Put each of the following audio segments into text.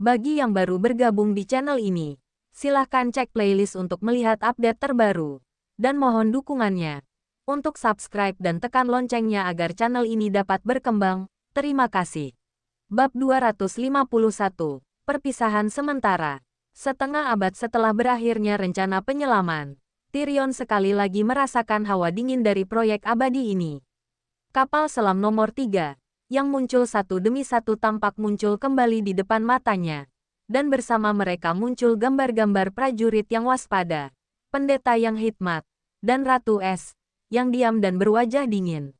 Bagi yang baru bergabung di channel ini, silahkan cek playlist untuk melihat update terbaru. Dan mohon dukungannya untuk subscribe dan tekan loncengnya agar channel ini dapat berkembang. Terima kasih. Bab 251, Perpisahan Sementara. Setengah abad setelah berakhirnya rencana penyelaman, Tyrion sekali lagi merasakan hawa dingin dari proyek abadi ini. Kapal selam nomor 3, yang muncul satu demi satu tampak muncul kembali di depan matanya. Dan bersama mereka muncul gambar-gambar prajurit yang waspada, pendeta yang hikmat, dan Ratu Es, yang diam dan berwajah dingin.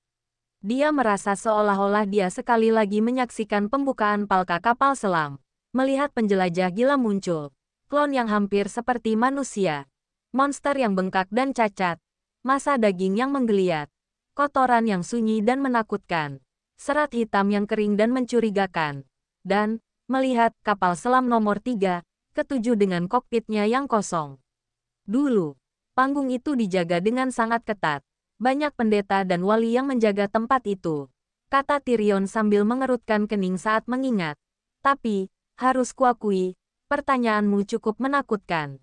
Dia merasa seolah-olah dia sekali lagi menyaksikan pembukaan palka kapal selam, melihat penjelajah gila muncul, klon yang hampir seperti manusia, monster yang bengkak dan cacat, massa daging yang menggeliat, kotoran yang sunyi dan menakutkan, serat hitam yang kering dan mencurigakan, dan melihat kapal selam nomor 3, ketujuh dengan kokpitnya yang kosong. Dulu, panggung itu dijaga dengan sangat ketat. Banyak pendeta dan wali yang menjaga tempat itu, kata Tyrion sambil mengerutkan kening saat mengingat. Tapi, harus kuakui, pertanyaanmu cukup menakutkan.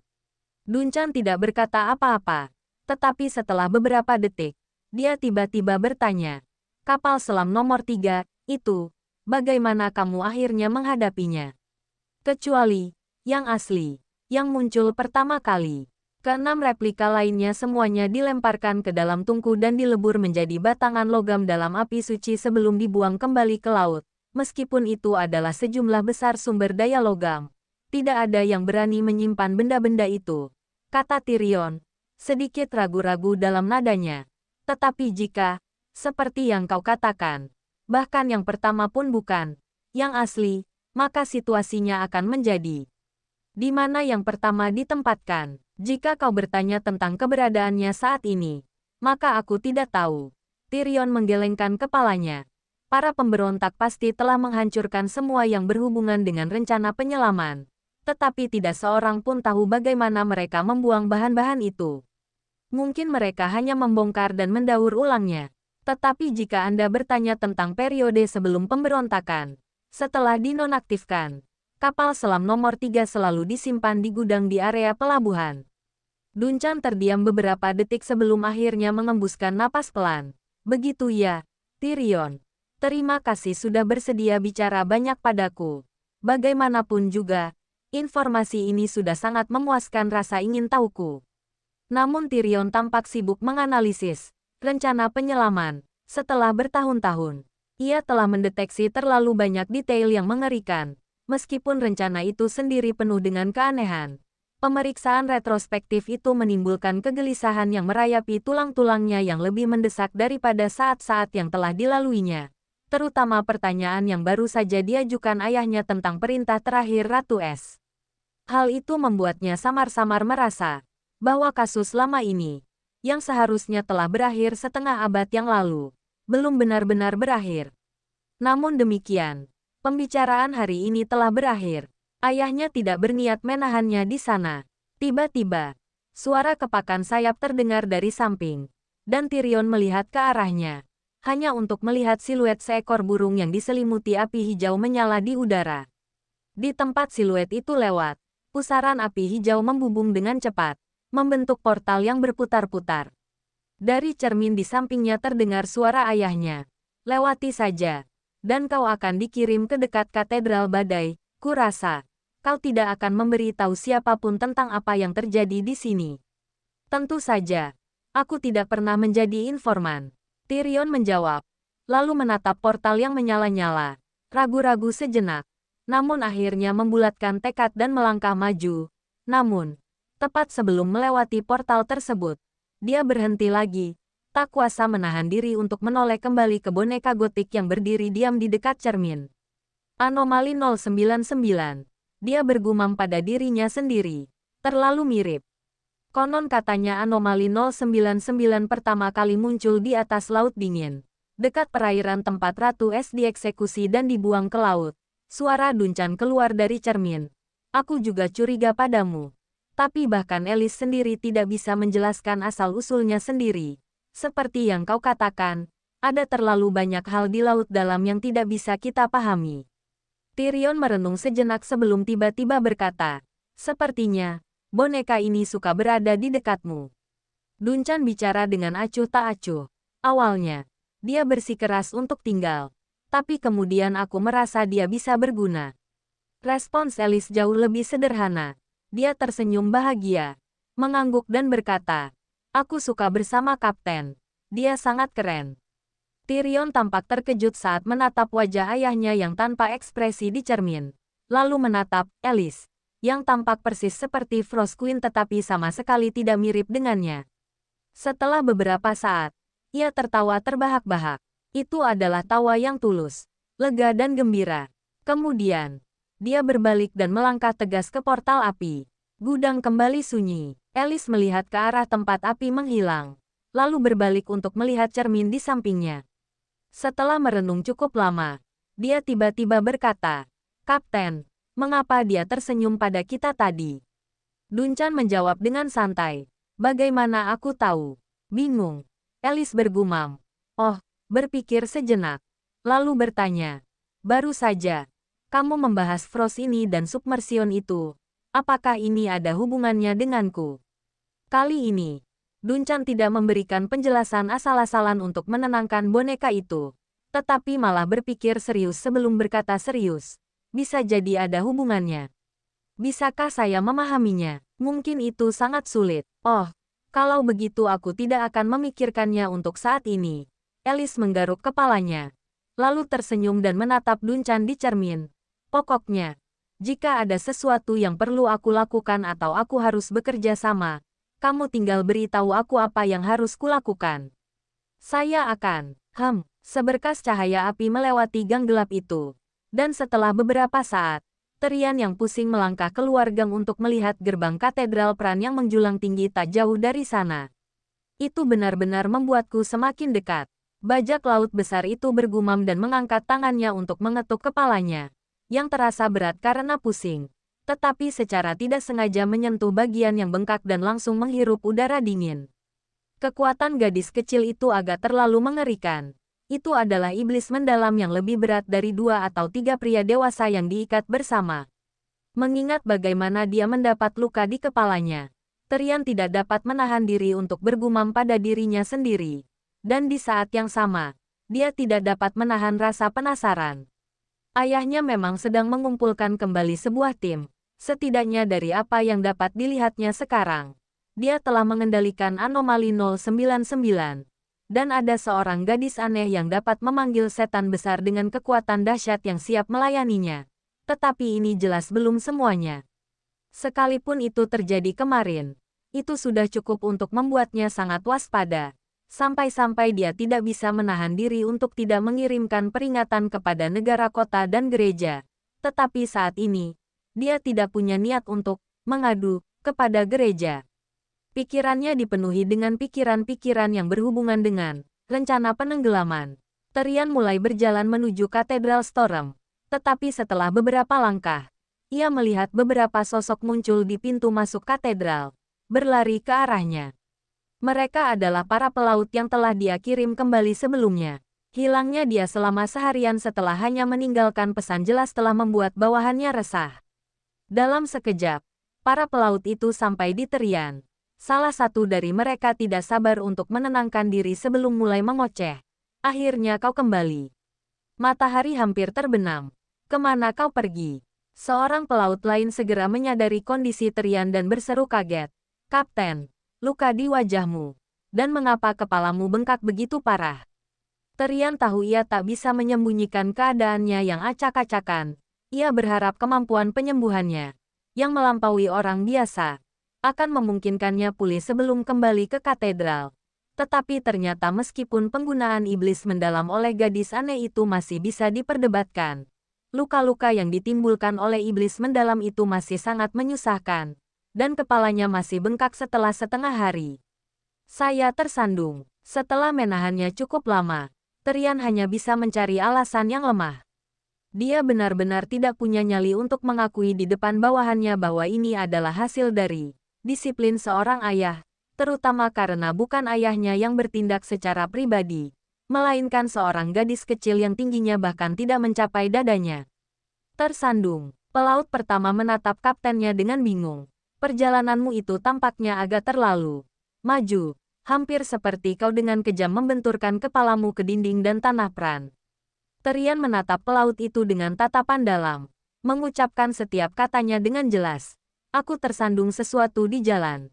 Duncan tidak berkata apa-apa, tetapi setelah beberapa detik, dia tiba-tiba bertanya, kapal selam nomor 3, itu, bagaimana kamu akhirnya menghadapinya? Kecuali, yang asli, yang muncul pertama kali. Keenam replika lainnya semuanya dilemparkan ke dalam tungku dan dilebur menjadi batangan logam dalam api suci sebelum dibuang kembali ke laut. Meskipun itu adalah sejumlah besar sumber daya logam, tidak ada yang berani menyimpan benda-benda itu, kata Tyrion, sedikit ragu-ragu dalam nadanya. Tetapi jika, seperti yang kau katakan, bahkan yang pertama pun bukan, yang asli, maka situasinya akan menjadi di mana yang pertama ditempatkan. Jika kau bertanya tentang keberadaannya saat ini, maka aku tidak tahu. Tyrion menggelengkan kepalanya. Para pemberontak pasti telah menghancurkan semua yang berhubungan dengan rencana penyelaman. Tetapi tidak seorang pun tahu bagaimana mereka membuang bahan-bahan itu. Mungkin mereka hanya membongkar dan mendaur ulangnya. Tetapi jika Anda bertanya tentang periode sebelum pemberontakan, setelah dinonaktifkan, kapal selam nomor 3 selalu disimpan di gudang di area pelabuhan. Duncan terdiam beberapa detik sebelum akhirnya mengembuskan napas pelan. Begitu ya, Tyrion. Terima kasih sudah bersedia bicara banyak padaku. Bagaimanapun juga, informasi ini sudah sangat memuaskan rasa ingin tahuku. Namun Tyrion tampak sibuk menganalisis rencana penyelaman. Setelah bertahun-tahun, ia telah mendeteksi terlalu banyak detail yang mengerikan. Meskipun rencana itu sendiri penuh dengan keanehan, pemeriksaan retrospektif itu menimbulkan kegelisahan yang merayapi tulang-tulangnya yang lebih mendesak daripada saat-saat yang telah dilaluinya. Terutama pertanyaan yang baru saja diajukan ayahnya tentang perintah terakhir Ratu Es. Hal itu membuatnya samar-samar merasa bahwa kasus lama ini, yang seharusnya telah berakhir setengah abad yang lalu, belum benar-benar berakhir. Namun demikian, pembicaraan hari ini telah berakhir. Ayahnya tidak berniat menahannya di sana. Tiba-tiba, suara kepakan sayap terdengar dari samping, dan Tyrion melihat ke arahnya, hanya untuk melihat siluet seekor burung yang diselimuti api hijau menyala di udara. Di tempat siluet itu lewat, pusaran api hijau membubung dengan cepat, membentuk portal yang berputar-putar. Dari cermin di sampingnya terdengar suara ayahnya. Lewati saja, dan kau akan dikirim ke dekat katedral badai. Kurasa kau tidak akan memberi tahu siapapun tentang apa yang terjadi di sini. Tentu saja, aku tidak pernah menjadi informan. Tyrion menjawab, lalu menatap portal yang menyala-nyala, ragu-ragu sejenak, namun akhirnya membulatkan tekad dan melangkah maju. Namun, tepat sebelum melewati portal tersebut, dia berhenti lagi, tak kuasa menahan diri untuk menoleh kembali ke boneka gotik yang berdiri diam di dekat cermin. Anomali 099. Dia bergumam pada dirinya sendiri. Terlalu mirip. Konon katanya anomali 099 pertama kali muncul di atas laut dingin, dekat perairan tempat Ratu Es dieksekusi dan dibuang ke laut. Suara Duncan keluar dari cermin. Aku juga curiga padamu. Tapi bahkan Elis sendiri tidak bisa menjelaskan asal-usulnya sendiri. Seperti yang kau katakan, ada terlalu banyak hal di laut dalam yang tidak bisa kita pahami. Tyrion merenung sejenak sebelum tiba-tiba berkata, "Sepertinya, boneka ini suka berada di dekatmu." Duncan bicara dengan acuh tak acuh. Awalnya, dia bersikeras untuk tinggal. Tapi kemudian aku merasa dia bisa berguna. Respons Elis jauh lebih sederhana. Dia tersenyum bahagia, mengangguk dan berkata, "Aku suka bersama Kapten. Dia sangat keren." Tyrion tampak terkejut saat menatap wajah ayahnya yang tanpa ekspresi di cermin. Lalu menatap Elis, yang tampak persis seperti Frost Queen tetapi sama sekali tidak mirip dengannya. Setelah beberapa saat, ia tertawa terbahak-bahak. Itu adalah tawa yang tulus, lega dan gembira. Kemudian, dia berbalik dan melangkah tegas ke portal api. Gudang kembali sunyi. Elis melihat ke arah tempat api menghilang, lalu berbalik untuk melihat cermin di sampingnya. Setelah merenung cukup lama, dia tiba-tiba berkata, "Kapten, mengapa dia tersenyum pada kita tadi?" Duncan menjawab dengan santai, "Bagaimana aku tahu?" "Bingung." Elis bergumam. "Oh," berpikir sejenak, lalu bertanya, "Baru saja kamu membahas Frost ini dan submersion itu. Apakah ini ada hubungannya denganku?" Kali ini, Duncan tidak memberikan penjelasan asal-asalan untuk menenangkan boneka itu, tetapi malah berpikir serius sebelum berkata serius. "Bisa jadi ada hubungannya. Bisakah saya memahaminya? Mungkin itu sangat sulit." "Oh, kalau begitu aku tidak akan memikirkannya untuk saat ini." Elis menggaruk kepalanya, lalu tersenyum dan menatap Duncan di cermin. "Pokoknya, jika ada sesuatu yang perlu aku lakukan atau aku harus bekerja sama, kamu tinggal beritahu aku apa yang harus kulakukan. Saya akan." Seberkas cahaya api melewati gang gelap itu. Dan setelah beberapa saat, Tyrion yang pusing melangkah keluar gang untuk melihat gerbang katedral Pran yang menjulang tinggi tak jauh dari sana. Itu benar-benar membuatku semakin dekat. Bajak laut besar itu bergumam dan mengangkat tangannya untuk mengetuk kepalanya, yang terasa berat karena pusing, tetapi secara tidak sengaja menyentuh bagian yang bengkak dan langsung menghirup udara dingin. Kekuatan gadis kecil itu agak terlalu mengerikan. Itu adalah iblis mendalam yang lebih berat dari 2 atau 3 pria dewasa yang diikat bersama. Mengingat bagaimana dia mendapat luka di kepalanya, Tyrion tidak dapat menahan diri untuk bergumam pada dirinya sendiri. Dan di saat yang sama, dia tidak dapat menahan rasa penasaran. Ayahnya memang sedang mengumpulkan kembali sebuah tim. Setidaknya dari apa yang dapat dilihatnya sekarang, dia telah mengendalikan anomali 099. Dan ada seorang gadis aneh yang dapat memanggil setan besar dengan kekuatan dahsyat yang siap melayaninya. Tetapi ini jelas belum semuanya. Sekalipun itu terjadi kemarin, itu sudah cukup untuk membuatnya sangat waspada. Sampai-sampai dia tidak bisa menahan diri untuk tidak mengirimkan peringatan kepada negara kota dan gereja. Tetapi saat ini, dia tidak punya niat untuk mengadu kepada gereja. Pikirannya dipenuhi dengan pikiran-pikiran yang berhubungan dengan rencana penenggelaman. Tyrion mulai berjalan menuju Katedral Storm. Tetapi setelah beberapa langkah, ia melihat beberapa sosok muncul di pintu masuk katedral, berlari ke arahnya. Mereka adalah para pelaut yang telah dia kirim kembali sebelumnya. Hilangnya dia selama seharian setelah hanya meninggalkan pesan jelas telah membuat bawahannya resah. Dalam sekejap, para pelaut itu sampai di Tyrion. Salah satu dari mereka tidak sabar untuk menenangkan diri sebelum mulai mengoceh. "Akhirnya kau kembali. Matahari hampir terbenam. Kemana kau pergi?" Seorang pelaut lain segera menyadari kondisi Tyrion dan berseru kaget. "Kapten, luka di wajahmu. Dan mengapa kepalamu bengkak begitu parah?" Tyrion tahu ia tak bisa menyembunyikan keadaannya yang acak-acakan. Ia berharap kemampuan penyembuhannya, yang melampaui orang biasa, akan memungkinkannya pulih sebelum kembali ke katedral. Tetapi ternyata meskipun penggunaan iblis mendalam oleh gadis aneh itu masih bisa diperdebatkan, luka-luka yang ditimbulkan oleh iblis mendalam itu masih sangat menyusahkan. Dan kepalanya masih bengkak setelah setengah hari. Saya tersandung. Setelah menahannya cukup lama, Tyrion hanya bisa mencari alasan yang lemah. Dia benar-benar tidak punya nyali untuk mengakui di depan bawahannya bahwa ini adalah hasil dari disiplin seorang ayah, terutama karena bukan ayahnya yang bertindak secara pribadi, melainkan seorang gadis kecil yang tingginya bahkan tidak mencapai dadanya. Tersandung, pelaut pertama menatap kaptennya dengan bingung. Perjalananmu itu tampaknya agak terlalu maju, hampir seperti kau dengan kejam membenturkan kepalamu ke dinding dan tanah pran. Terian menatap pelaut itu dengan tatapan dalam, mengucapkan setiap katanya dengan jelas. Aku tersandung sesuatu di jalan.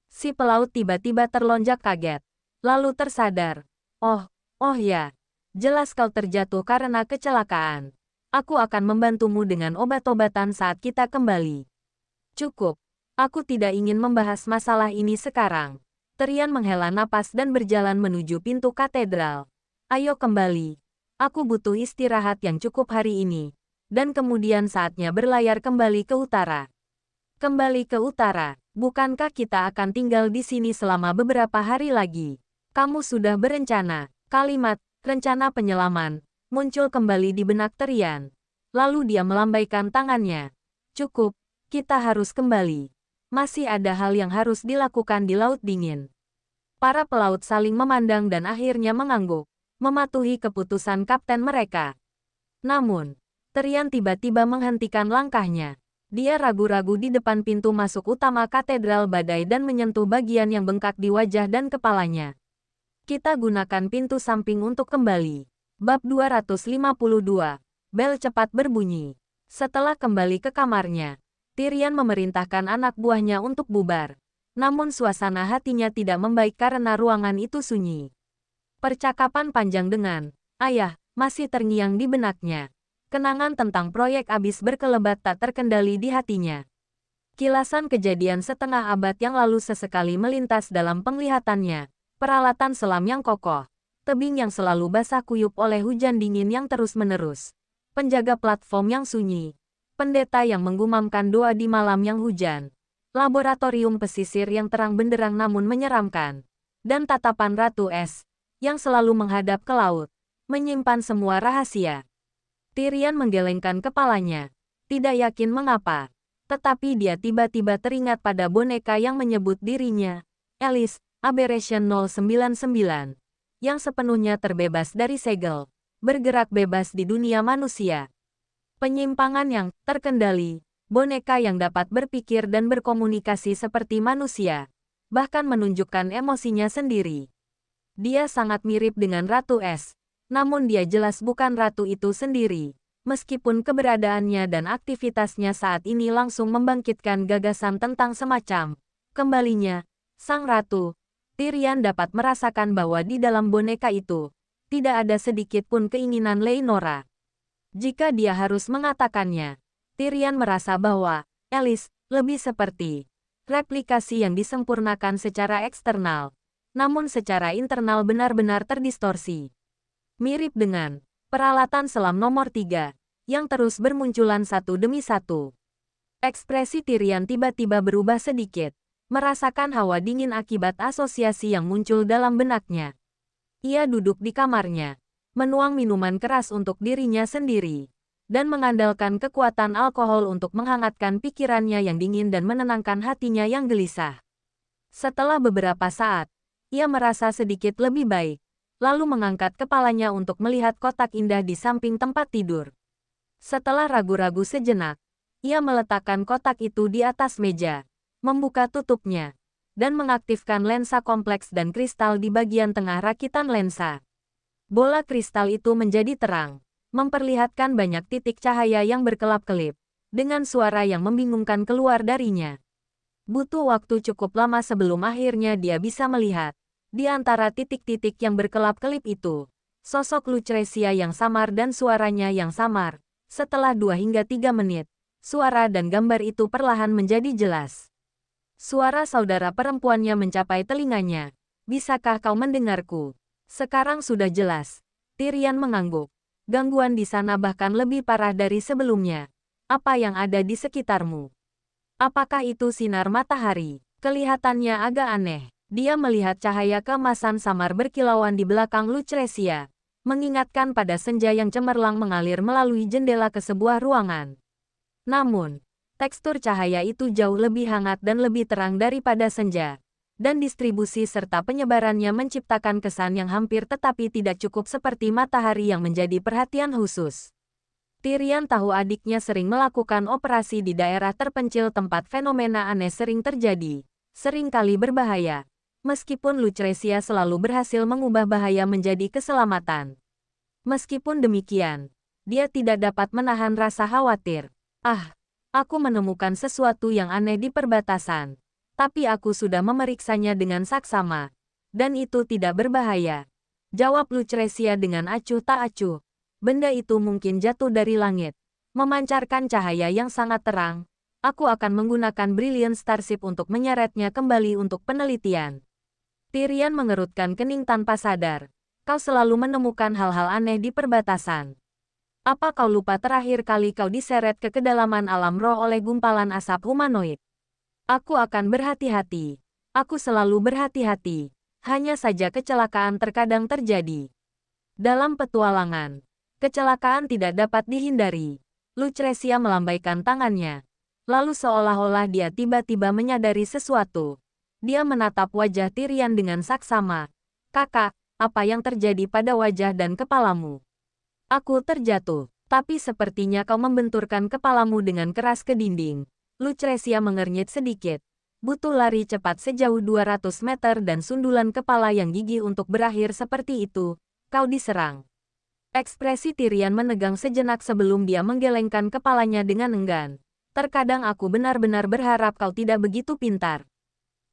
Si pelaut tiba-tiba terlonjak kaget, lalu tersadar. Oh ya, jelas kau terjatuh karena kecelakaan. Aku akan membantumu dengan obat-obatan saat kita kembali. Cukup, aku tidak ingin membahas masalah ini sekarang. Terian menghela napas dan berjalan menuju pintu katedral. Ayo kembali. Aku butuh istirahat yang cukup hari ini. Dan kemudian saatnya berlayar kembali ke utara. Kembali ke utara, bukankah kita akan tinggal di sini selama beberapa hari lagi? Kamu sudah berencana. Kalimat, rencana penyelaman, muncul kembali di benak Terian. Lalu dia melambaikan tangannya. Cukup, kita harus kembali. Masih ada hal yang harus dilakukan di Laut Dingin. Para pelaut saling memandang dan akhirnya mengangguk, mematuhi keputusan kapten mereka. Namun, Terian tiba-tiba menghentikan langkahnya. Dia ragu-ragu di depan pintu masuk utama katedral badai dan menyentuh bagian yang bengkak di wajah dan kepalanya. Kita gunakan pintu samping untuk kembali. Bab 252. Bel cepat berbunyi. Setelah kembali ke kamarnya, Tyrion memerintahkan anak buahnya untuk bubar. Namun suasana hatinya tidak membaik karena ruangan itu sunyi. Percakapan panjang dengan ayah masih terngiang di benaknya. Kenangan tentang proyek abis berkelebat tak terkendali di hatinya. Kilasan kejadian setengah abad yang lalu sesekali melintas dalam penglihatannya. Peralatan selam yang kokoh, tebing yang selalu basah kuyup oleh hujan dingin yang terus-menerus, penjaga platform yang sunyi, pendeta yang menggumamkan doa di malam yang hujan, laboratorium pesisir yang terang benderang namun menyeramkan, dan tatapan Ratu Es, yang selalu menghadap ke laut, menyimpan semua rahasia. Tyrion menggelengkan kepalanya, tidak yakin mengapa, tetapi dia tiba-tiba teringat pada boneka yang menyebut dirinya, Alice, Aberration 099, yang sepenuhnya terbebas dari segel, bergerak bebas di dunia manusia. Penyimpangan yang terkendali, boneka yang dapat berpikir dan berkomunikasi seperti manusia, bahkan menunjukkan emosinya sendiri. Dia sangat mirip dengan Ratu Es, namun dia jelas bukan ratu itu sendiri, meskipun keberadaannya dan aktivitasnya saat ini langsung membangkitkan gagasan tentang semacam kembalinya sang ratu. Tyrion dapat merasakan bahwa di dalam boneka itu, tidak ada sedikit pun keinginan Leonora. Jika dia harus mengatakannya, Tyrion merasa bahwa Alice lebih seperti replikasi yang disempurnakan secara eksternal, namun secara internal benar-benar terdistorsi. Mirip dengan peralatan selam nomor 3, yang terus bermunculan satu demi satu. Ekspresi Tyrion tiba-tiba berubah sedikit. Merasakan hawa dingin akibat asosiasi yang muncul dalam benaknya. Ia duduk di kamarnya, menuang minuman keras untuk dirinya sendiri, dan mengandalkan kekuatan alkohol untuk menghangatkan pikirannya yang dingin dan menenangkan hatinya yang gelisah. Setelah beberapa saat, ia merasa sedikit lebih baik, lalu mengangkat kepalanya untuk melihat kotak indah di samping tempat tidur. Setelah ragu-ragu sejenak, ia meletakkan kotak itu di atas meja, membuka tutupnya, dan mengaktifkan lensa kompleks dan kristal di bagian tengah rakitan lensa. Bola kristal itu menjadi terang, memperlihatkan banyak titik cahaya yang berkelap-kelip, dengan suara yang membingungkan keluar darinya. Butuh waktu cukup lama sebelum akhirnya dia bisa melihat, di antara titik-titik yang berkelap-kelip itu, sosok Lucretia yang samar dan suaranya yang samar. Setelah 2 hingga 3 menit, suara dan gambar itu perlahan menjadi jelas. Suara saudara perempuannya mencapai telinganya. Bisakah kau mendengarku? Sekarang sudah jelas. Tyrion mengangguk. Gangguan di sana bahkan lebih parah dari sebelumnya. Apa yang ada di sekitarmu? Apakah itu sinar matahari? Kelihatannya agak aneh. Dia melihat cahaya keemasan samar berkilauan di belakang Lucretia, mengingatkan pada senja yang cemerlang mengalir melalui jendela ke sebuah ruangan. Namun, tekstur cahaya itu jauh lebih hangat dan lebih terang daripada senja, dan distribusi serta penyebarannya menciptakan kesan yang hampir tetapi tidak cukup seperti matahari yang menjadi perhatian khusus. Tyrion tahu adiknya sering melakukan operasi di daerah terpencil tempat fenomena aneh sering terjadi, seringkali berbahaya. Meskipun Lucretia selalu berhasil mengubah bahaya menjadi keselamatan. Meskipun demikian, dia tidak dapat menahan rasa khawatir. Aku menemukan sesuatu yang aneh di perbatasan. Tapi aku sudah memeriksanya dengan saksama. Dan itu tidak berbahaya. Jawab Lucretia dengan acuh tak acuh. Benda itu mungkin jatuh dari langit. Memancarkan cahaya yang sangat terang. Aku akan menggunakan Brilliant Starship untuk menyeretnya kembali untuk penelitian. Tyrion mengerutkan kening tanpa sadar. Kau selalu menemukan hal-hal aneh di perbatasan. Apa kau lupa terakhir kali kau diseret ke kedalaman alam roh oleh gumpalan asap humanoid? Aku akan berhati-hati. Aku selalu berhati-hati. Hanya saja kecelakaan terkadang terjadi. Dalam petualangan, kecelakaan tidak dapat dihindari. Lucretia melambaikan tangannya. Lalu seolah-olah dia tiba-tiba menyadari sesuatu. Dia menatap wajah Tyrion dengan saksama. Kakak, apa yang terjadi pada wajah dan kepalamu? Aku terjatuh, tapi sepertinya kau membenturkan kepalamu dengan keras ke dinding. Lucretia mengernyit sedikit. Butuh lari cepat sejauh 200 meter dan sundulan kepala yang gigih untuk berakhir seperti itu. Kau diserang. Ekspresi Tyrion menegang sejenak sebelum dia menggelengkan kepalanya dengan enggan. Terkadang aku benar-benar berharap kau tidak begitu pintar.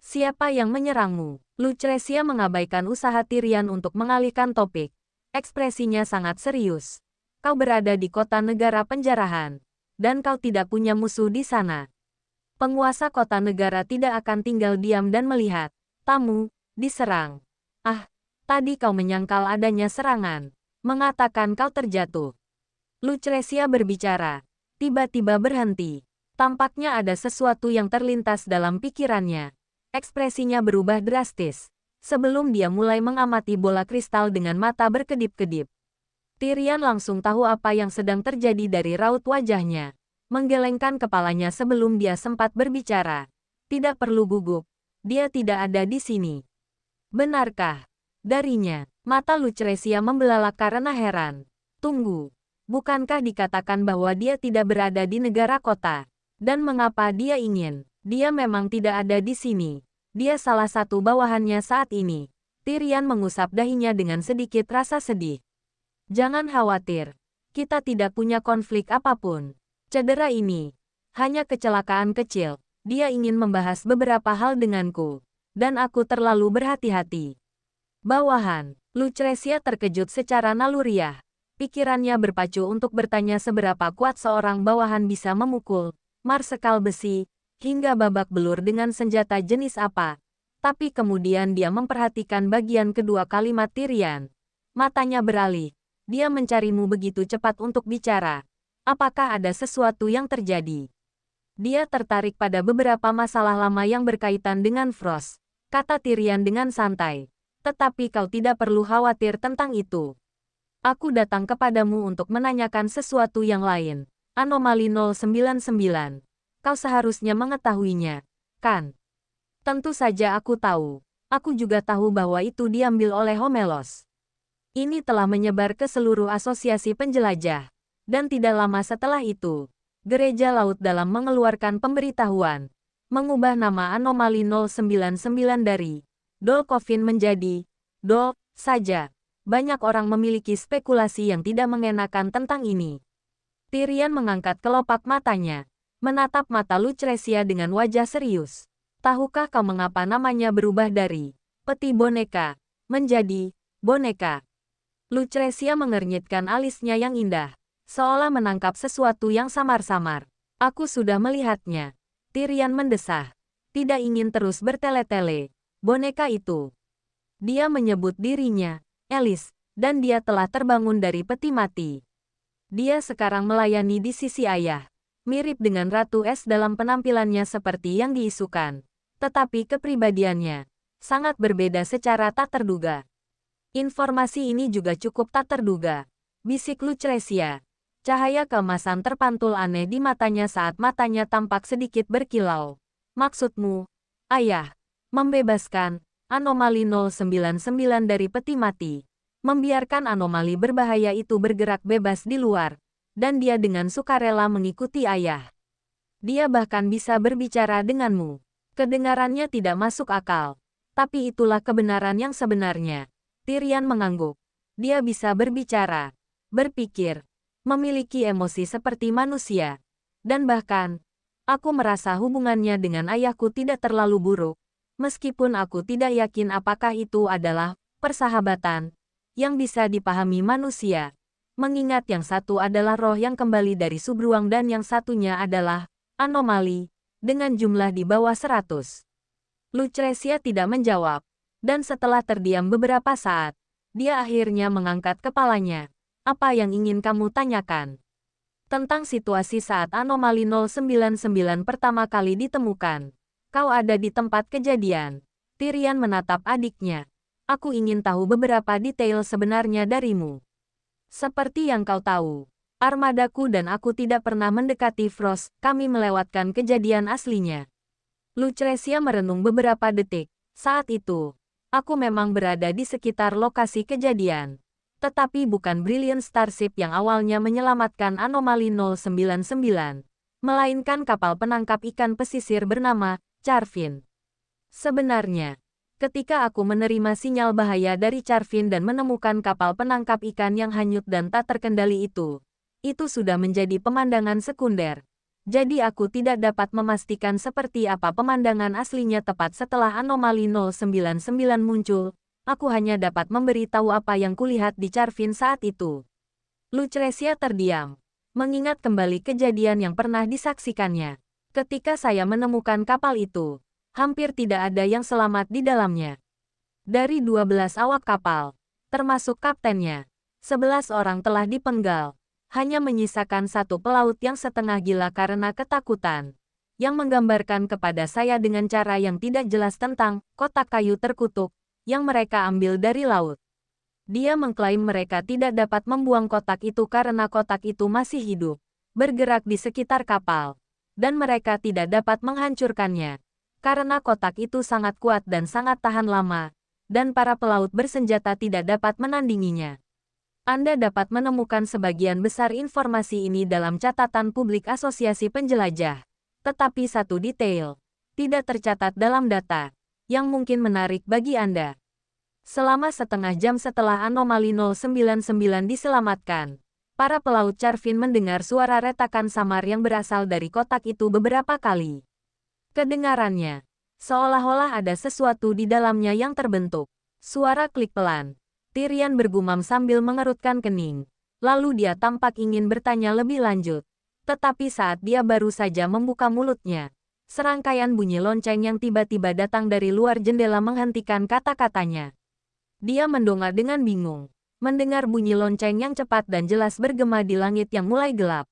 Siapa yang menyerangmu? Lucretia mengabaikan usaha Tyrion untuk mengalihkan topik. Ekspresinya sangat serius. Kau berada di kota negara penjarahan. Dan kau tidak punya musuh di sana. Penguasa kota negara tidak akan tinggal diam dan melihat tamu diserang. Tadi kau menyangkal adanya serangan. Mengatakan kau terjatuh. Lucretia berbicara. Tiba-tiba berhenti. Tampaknya ada sesuatu yang terlintas dalam pikirannya. Ekspresinya berubah drastis. Sebelum dia mulai mengamati bola kristal dengan mata berkedip-kedip. Tyrion langsung tahu apa yang sedang terjadi dari raut wajahnya. Menggelengkan kepalanya sebelum dia sempat berbicara. Tidak perlu gugup. Dia tidak ada di sini. Benarkah? Darinya, mata Lucretia membelalak karena heran. Tunggu. Bukankah dikatakan bahwa dia tidak berada di negara kota? Dan mengapa dia ingin? Dia memang tidak ada di sini. Dia salah satu bawahannya saat ini. Tyrion mengusap dahinya dengan sedikit rasa sedih. Jangan khawatir. Kita tidak punya konflik apapun. Cedera ini hanya kecelakaan kecil. Dia ingin membahas beberapa hal denganku. Dan aku terlalu berhati-hati. Bawahan. Lucretia terkejut secara naluriah. Pikirannya berpacu untuk bertanya seberapa kuat seorang bawahan bisa memukul marsekal besi, hingga babak belur dengan senjata jenis apa. Tapi kemudian dia memperhatikan bagian kedua kalimat Tyrion. Matanya beralih. Dia mencarimu begitu cepat untuk bicara. Apakah ada sesuatu yang terjadi? Dia tertarik pada beberapa masalah lama yang berkaitan dengan Frost, kata Tyrion dengan santai. Tetapi kau tidak perlu khawatir tentang itu. Aku datang kepadamu untuk menanyakan sesuatu yang lain. Anomali 099. Kau seharusnya mengetahuinya, kan? Tentu saja aku tahu. Aku juga tahu bahwa itu diambil oleh Homelos. Ini telah menyebar ke seluruh asosiasi penjelajah. Dan tidak lama setelah itu, Gereja Laut Dalam mengeluarkan pemberitahuan, mengubah nama anomali 099 dari Dolkovin menjadi Dol saja. Banyak orang memiliki spekulasi yang tidak mengenakan tentang ini. Tyrion mengangkat kelopak matanya, menatap mata Lucretia dengan wajah serius. Tahukah kau mengapa namanya berubah dari peti boneka menjadi boneka? Lucretia mengernyitkan alisnya yang indah. Seolah menangkap sesuatu yang samar-samar. Aku sudah melihatnya. Tyrion mendesah. Tidak ingin terus bertele-tele. Boneka itu. Dia menyebut dirinya Elis, dan dia telah terbangun dari peti mati. Dia sekarang melayani di sisi ayah. Mirip dengan Ratu Es dalam penampilannya seperti yang diisukan. Tetapi kepribadiannya sangat berbeda secara tak terduga. Informasi ini juga cukup tak terduga. Bisik Lucretia. Cahaya keemasan terpantul aneh di matanya saat matanya tampak sedikit berkilau. Maksudmu, ayah, membebaskan anomali 099 dari peti mati. Membiarkan anomali berbahaya itu bergerak bebas di luar. dan dia dengan sukarela mengikuti ayah. Dia bahkan bisa berbicara denganmu. Kedengarannya tidak masuk akal. Tapi itulah kebenaran yang sebenarnya. Tyrion mengangguk. Dia bisa berbicara, berpikir, memiliki emosi seperti manusia. Dan bahkan, aku merasa hubungannya dengan ayahku tidak terlalu buruk. Meskipun aku tidak yakin apakah itu adalah persahabatan yang bisa dipahami manusia. Mengingat yang satu adalah roh yang kembali dari subruang dan yang satunya adalah anomali dengan jumlah di bawah 100. Lucrecia tidak menjawab, dan setelah terdiam beberapa saat, dia akhirnya mengangkat kepalanya. Apa yang ingin kamu tanyakan? Tentang situasi saat anomali 099 pertama kali ditemukan. Kau ada di tempat kejadian. Tyrion menatap adiknya. Aku ingin tahu beberapa detail sebenarnya darimu. Seperti yang kau tahu, armadaku dan aku tidak pernah mendekati Frost, kami melewatkan kejadian aslinya. Lucrecia merenung beberapa detik. Saat itu, aku memang berada di sekitar lokasi kejadian. Tetapi bukan Brilliant Starship yang awalnya menyelamatkan anomali 099, melainkan kapal penangkap ikan pesisir bernama Charvin. Sebenarnya, ketika aku menerima sinyal bahaya dari Charvin dan menemukan kapal penangkap ikan yang hanyut dan tak terkendali itu sudah menjadi pemandangan sekunder. Jadi aku tidak dapat memastikan seperti apa pemandangan aslinya tepat setelah anomali 099 muncul. Aku hanya dapat memberitahu apa yang kulihat di Charvin saat itu. Lucrecia terdiam, mengingat kembali kejadian yang pernah disaksikannya. Ketika saya menemukan kapal itu, hampir tidak ada yang selamat di dalamnya. Dari 12 awak kapal, termasuk kaptennya, 11 orang telah dipenggal. Hanya menyisakan satu pelaut yang setengah gila karena ketakutan, yang menggambarkan kepada saya dengan cara yang tidak jelas tentang kotak kayu terkutuk yang mereka ambil dari laut. Dia mengklaim mereka tidak dapat membuang kotak itu karena kotak itu masih hidup, bergerak di sekitar kapal, dan mereka tidak dapat menghancurkannya, karena kotak itu sangat kuat dan sangat tahan lama, dan para pelaut bersenjata tidak dapat menandinginya. Anda dapat menemukan sebagian besar informasi ini dalam catatan publik Asosiasi Penjelajah. Tetapi satu detail tidak tercatat dalam data yang mungkin menarik bagi Anda. Selama setengah jam setelah anomali 099 diselamatkan, para pelaut Charvin mendengar suara retakan samar yang berasal dari kotak itu beberapa kali. Kedengarannya, seolah-olah ada sesuatu di dalamnya yang terbentuk. Suara klik pelan. Tyrion bergumam sambil mengerutkan kening. Lalu dia tampak ingin bertanya lebih lanjut. Tetapi saat dia baru saja membuka mulutnya, serangkaian bunyi lonceng yang tiba-tiba datang dari luar jendela menghentikan kata-katanya. Dia mendongak dengan bingung, mendengar bunyi lonceng yang cepat dan jelas bergema di langit yang mulai gelap.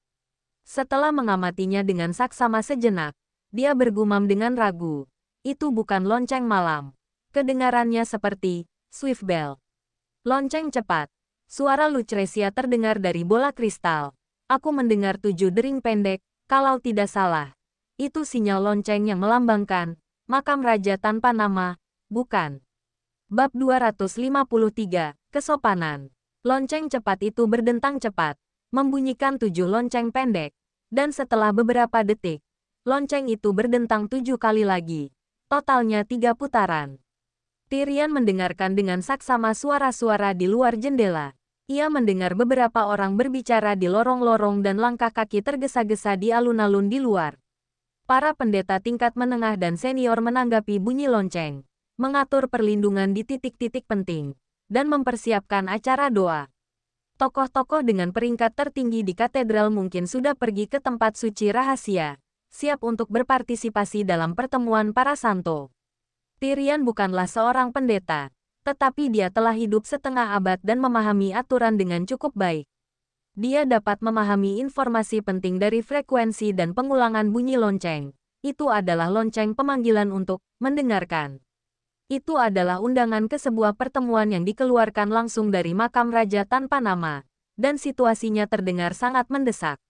Setelah mengamatinya dengan saksama sejenak, dia bergumam dengan ragu. Itu bukan lonceng malam. Kedengarannya seperti Swift Bell. Lonceng cepat. Suara Lucrecia terdengar dari bola kristal. Aku mendengar 7 dering pendek, kalau tidak salah. Itu sinyal lonceng yang melambangkan makam raja tanpa nama, bukan? Bab 253, Kesopanan. Lonceng cepat itu berdentang cepat, membunyikan 7 lonceng pendek. Dan setelah beberapa detik, lonceng itu berdentang 7 kali lagi. Totalnya 3 putaran. Tyrion mendengarkan dengan saksama suara-suara di luar jendela. Ia mendengar beberapa orang berbicara di lorong-lorong dan langkah kaki tergesa-gesa di alun-alun di luar. Para pendeta tingkat menengah dan senior menanggapi bunyi lonceng, mengatur perlindungan di titik-titik penting, dan mempersiapkan acara doa. Tokoh-tokoh dengan peringkat tertinggi di katedral mungkin sudah pergi ke tempat suci rahasia, siap untuk berpartisipasi dalam pertemuan para santo. Tyrion bukanlah seorang pendeta, tetapi dia telah hidup setengah abad dan memahami aturan dengan cukup baik. Dia dapat memahami informasi penting dari frekuensi dan pengulangan bunyi lonceng. Itu adalah lonceng pemanggilan untuk mendengarkan. Itu adalah undangan ke sebuah pertemuan yang dikeluarkan langsung dari makam raja tanpa nama, dan situasinya terdengar sangat mendesak.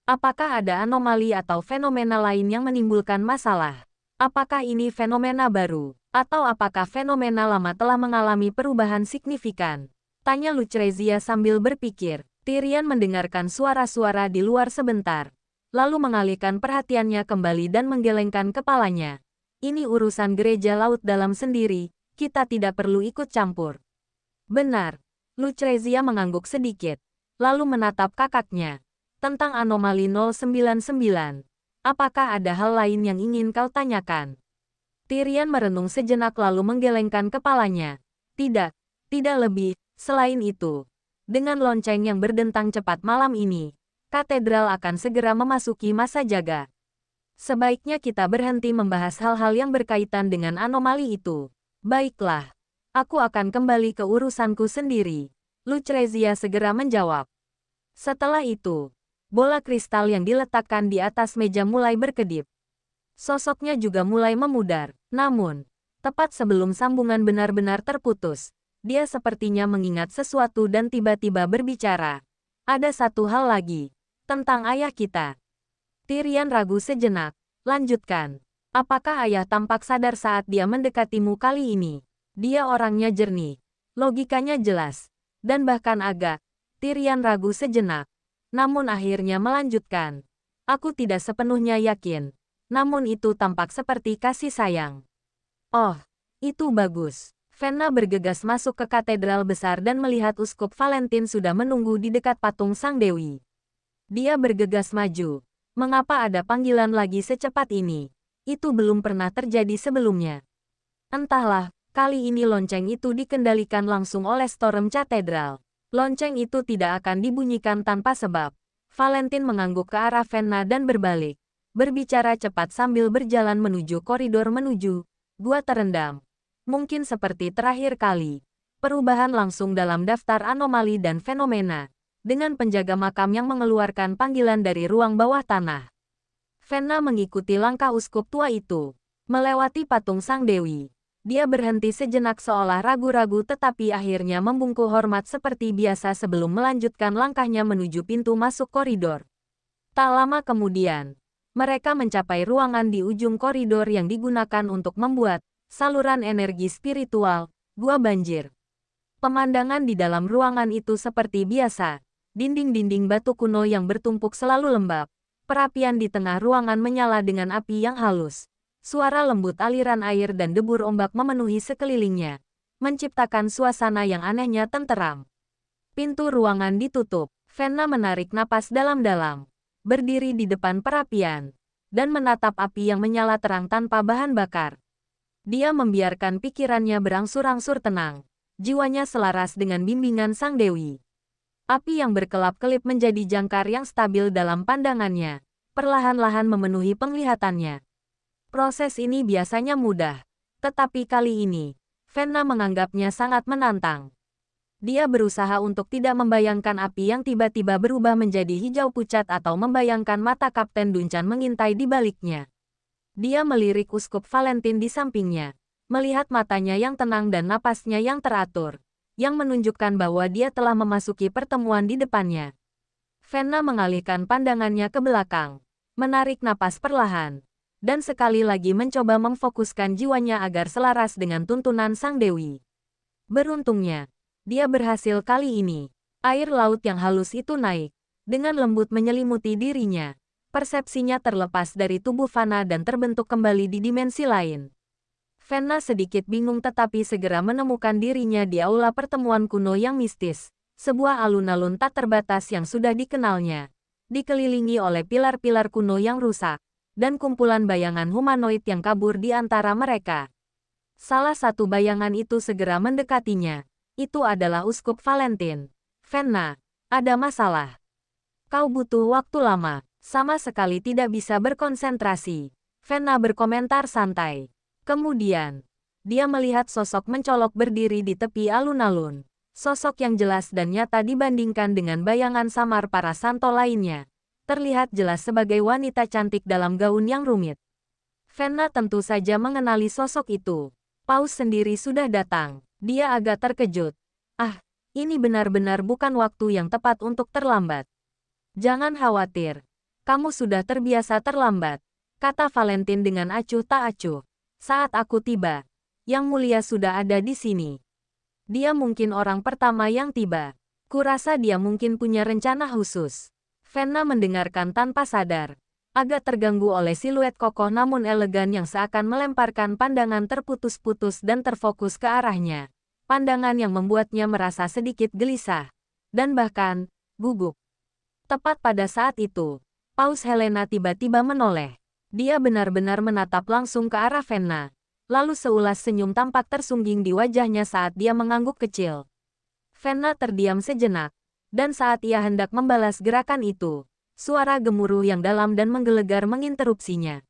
Apakah ada anomali atau fenomena lain yang menimbulkan masalah? Apakah ini fenomena baru, atau apakah fenomena lama telah mengalami perubahan signifikan? Tanya Lucrecia sambil berpikir. Tyrion mendengarkan suara-suara di luar sebentar, lalu mengalihkan perhatiannya kembali dan menggelengkan kepalanya. Ini urusan gereja laut dalam sendiri, kita tidak perlu ikut campur. Benar. Lucrezia mengangguk sedikit, lalu menatap kakaknya. Tentang anomali 099. Apakah ada hal lain yang ingin kau tanyakan? Tyrion merenung sejenak lalu menggelengkan kepalanya. Tidak, tidak lebih. Selain itu, dengan lonceng yang berdentang cepat malam ini, katedral akan segera memasuki masa jaga. Sebaiknya kita berhenti membahas hal-hal yang berkaitan dengan anomali itu. Baiklah, aku akan kembali ke urusanku sendiri. Lucrezia segera menjawab. Setelah itu, bola kristal yang diletakkan di atas meja mulai berkedip. Sosoknya juga mulai memudar. Namun, tepat sebelum sambungan benar-benar terputus, dia sepertinya mengingat sesuatu dan tiba-tiba berbicara. Ada satu hal lagi, tentang ayah kita. Tyrion ragu sejenak. Lanjutkan. Apakah ayah tampak sadar saat dia mendekatimu kali ini? Dia orangnya jernih, logikanya jelas, dan bahkan agak. Tyrion ragu sejenak, namun akhirnya melanjutkan. Aku tidak sepenuhnya yakin, namun itu tampak seperti kasih sayang. Oh, itu bagus. Fenna bergegas masuk ke katedral besar dan melihat Uskup Valentin sudah menunggu di dekat patung Sang Dewi. Dia bergegas maju. Mengapa ada panggilan lagi secepat ini? Itu belum pernah terjadi sebelumnya. Entahlah, kali ini lonceng itu dikendalikan langsung oleh Storm Cathedral. Lonceng itu tidak akan dibunyikan tanpa sebab. Valentin mengangguk ke arah Fenna dan berbalik. Berbicara cepat sambil berjalan menuju koridor menuju gua terendam. Mungkin seperti terakhir kali. Perubahan langsung dalam daftar anomali dan fenomena. Dengan penjaga makam yang mengeluarkan panggilan dari ruang bawah tanah. Fenna mengikuti langkah uskup tua itu. Melewati patung Sang Dewi. Dia berhenti sejenak seolah ragu-ragu tetapi akhirnya membungkuk hormat seperti biasa sebelum melanjutkan langkahnya menuju pintu masuk koridor. Tak lama kemudian, mereka mencapai ruangan di ujung koridor yang digunakan untuk membuat saluran energi spiritual, gua banjir. Pemandangan di dalam ruangan itu seperti biasa. Dinding-dinding batu kuno yang bertumpuk selalu lembab. Perapian di tengah ruangan menyala dengan api yang halus. Suara lembut aliran air dan debur ombak memenuhi sekelilingnya, menciptakan suasana yang anehnya tenteram. Pintu ruangan ditutup. Fenna menarik napas dalam-dalam, berdiri di depan perapian, dan menatap api yang menyala terang tanpa bahan bakar. Dia membiarkan pikirannya berangsur-angsur tenang. Jiwanya selaras dengan bimbingan Sang Dewi. Api yang berkelap-kelip menjadi jangkar yang stabil dalam pandangannya, perlahan-lahan memenuhi penglihatannya. Proses ini biasanya mudah, tetapi kali ini, Fenna menganggapnya sangat menantang. Dia berusaha untuk tidak membayangkan api yang tiba-tiba berubah menjadi hijau pucat atau membayangkan mata Kapten Duncan mengintai di baliknya. Dia melirik Uskup Valentin di sampingnya, melihat matanya yang tenang dan napasnya yang teratur, yang menunjukkan bahwa dia telah memasuki pertemuan di depannya. Fenna mengalihkan pandangannya ke belakang, menarik napas perlahan, dan sekali lagi mencoba memfokuskan jiwanya agar selaras dengan tuntunan Sang Dewi. Beruntungnya, dia berhasil kali ini. Air laut yang halus itu naik, dengan lembut menyelimuti dirinya. Persepsinya terlepas dari tubuh Fana dan terbentuk kembali di dimensi lain. Fenna sedikit bingung tetapi segera menemukan dirinya di aula pertemuan kuno yang mistis. Sebuah alun-alun tak terbatas yang sudah dikenalnya. Dikelilingi oleh pilar-pilar kuno yang rusak, dan kumpulan bayangan humanoid yang kabur di antara mereka. Salah satu bayangan itu segera mendekatinya. Itu adalah Uskup Valentin. Fenna, ada masalah. Kau butuh waktu lama. Sama sekali tidak bisa berkonsentrasi. Fenna berkomentar santai. Kemudian, dia melihat sosok mencolok berdiri di tepi alun-alun. Sosok yang jelas dan nyata dibandingkan dengan bayangan samar para santo lainnya. Terlihat jelas sebagai wanita cantik dalam gaun yang rumit. Fenna tentu saja mengenali sosok itu. Paus sendiri sudah datang. Dia agak terkejut. Ah, ini benar-benar bukan waktu yang tepat untuk terlambat. Jangan khawatir. Kamu sudah terbiasa terlambat, kata Valentin dengan acuh tak acuh. Saat aku tiba, Yang Mulia sudah ada di sini. Dia mungkin orang pertama yang tiba. Kurasa dia mungkin punya rencana khusus. Fenna mendengarkan tanpa sadar. Agak terganggu oleh siluet kokoh namun elegan yang seakan melemparkan pandangan terputus-putus dan terfokus ke arahnya. Pandangan yang membuatnya merasa sedikit gelisah. Dan bahkan, gugup. Tepat pada saat itu, Paus Helena tiba-tiba menoleh. Dia benar-benar menatap langsung ke arah Fenna. Lalu seulas senyum tampak tersungging di wajahnya saat dia mengangguk kecil. Fenna terdiam sejenak. Dan saat ia hendak membalas gerakan itu, suara gemuruh yang dalam dan menggelegar menginterupsinya.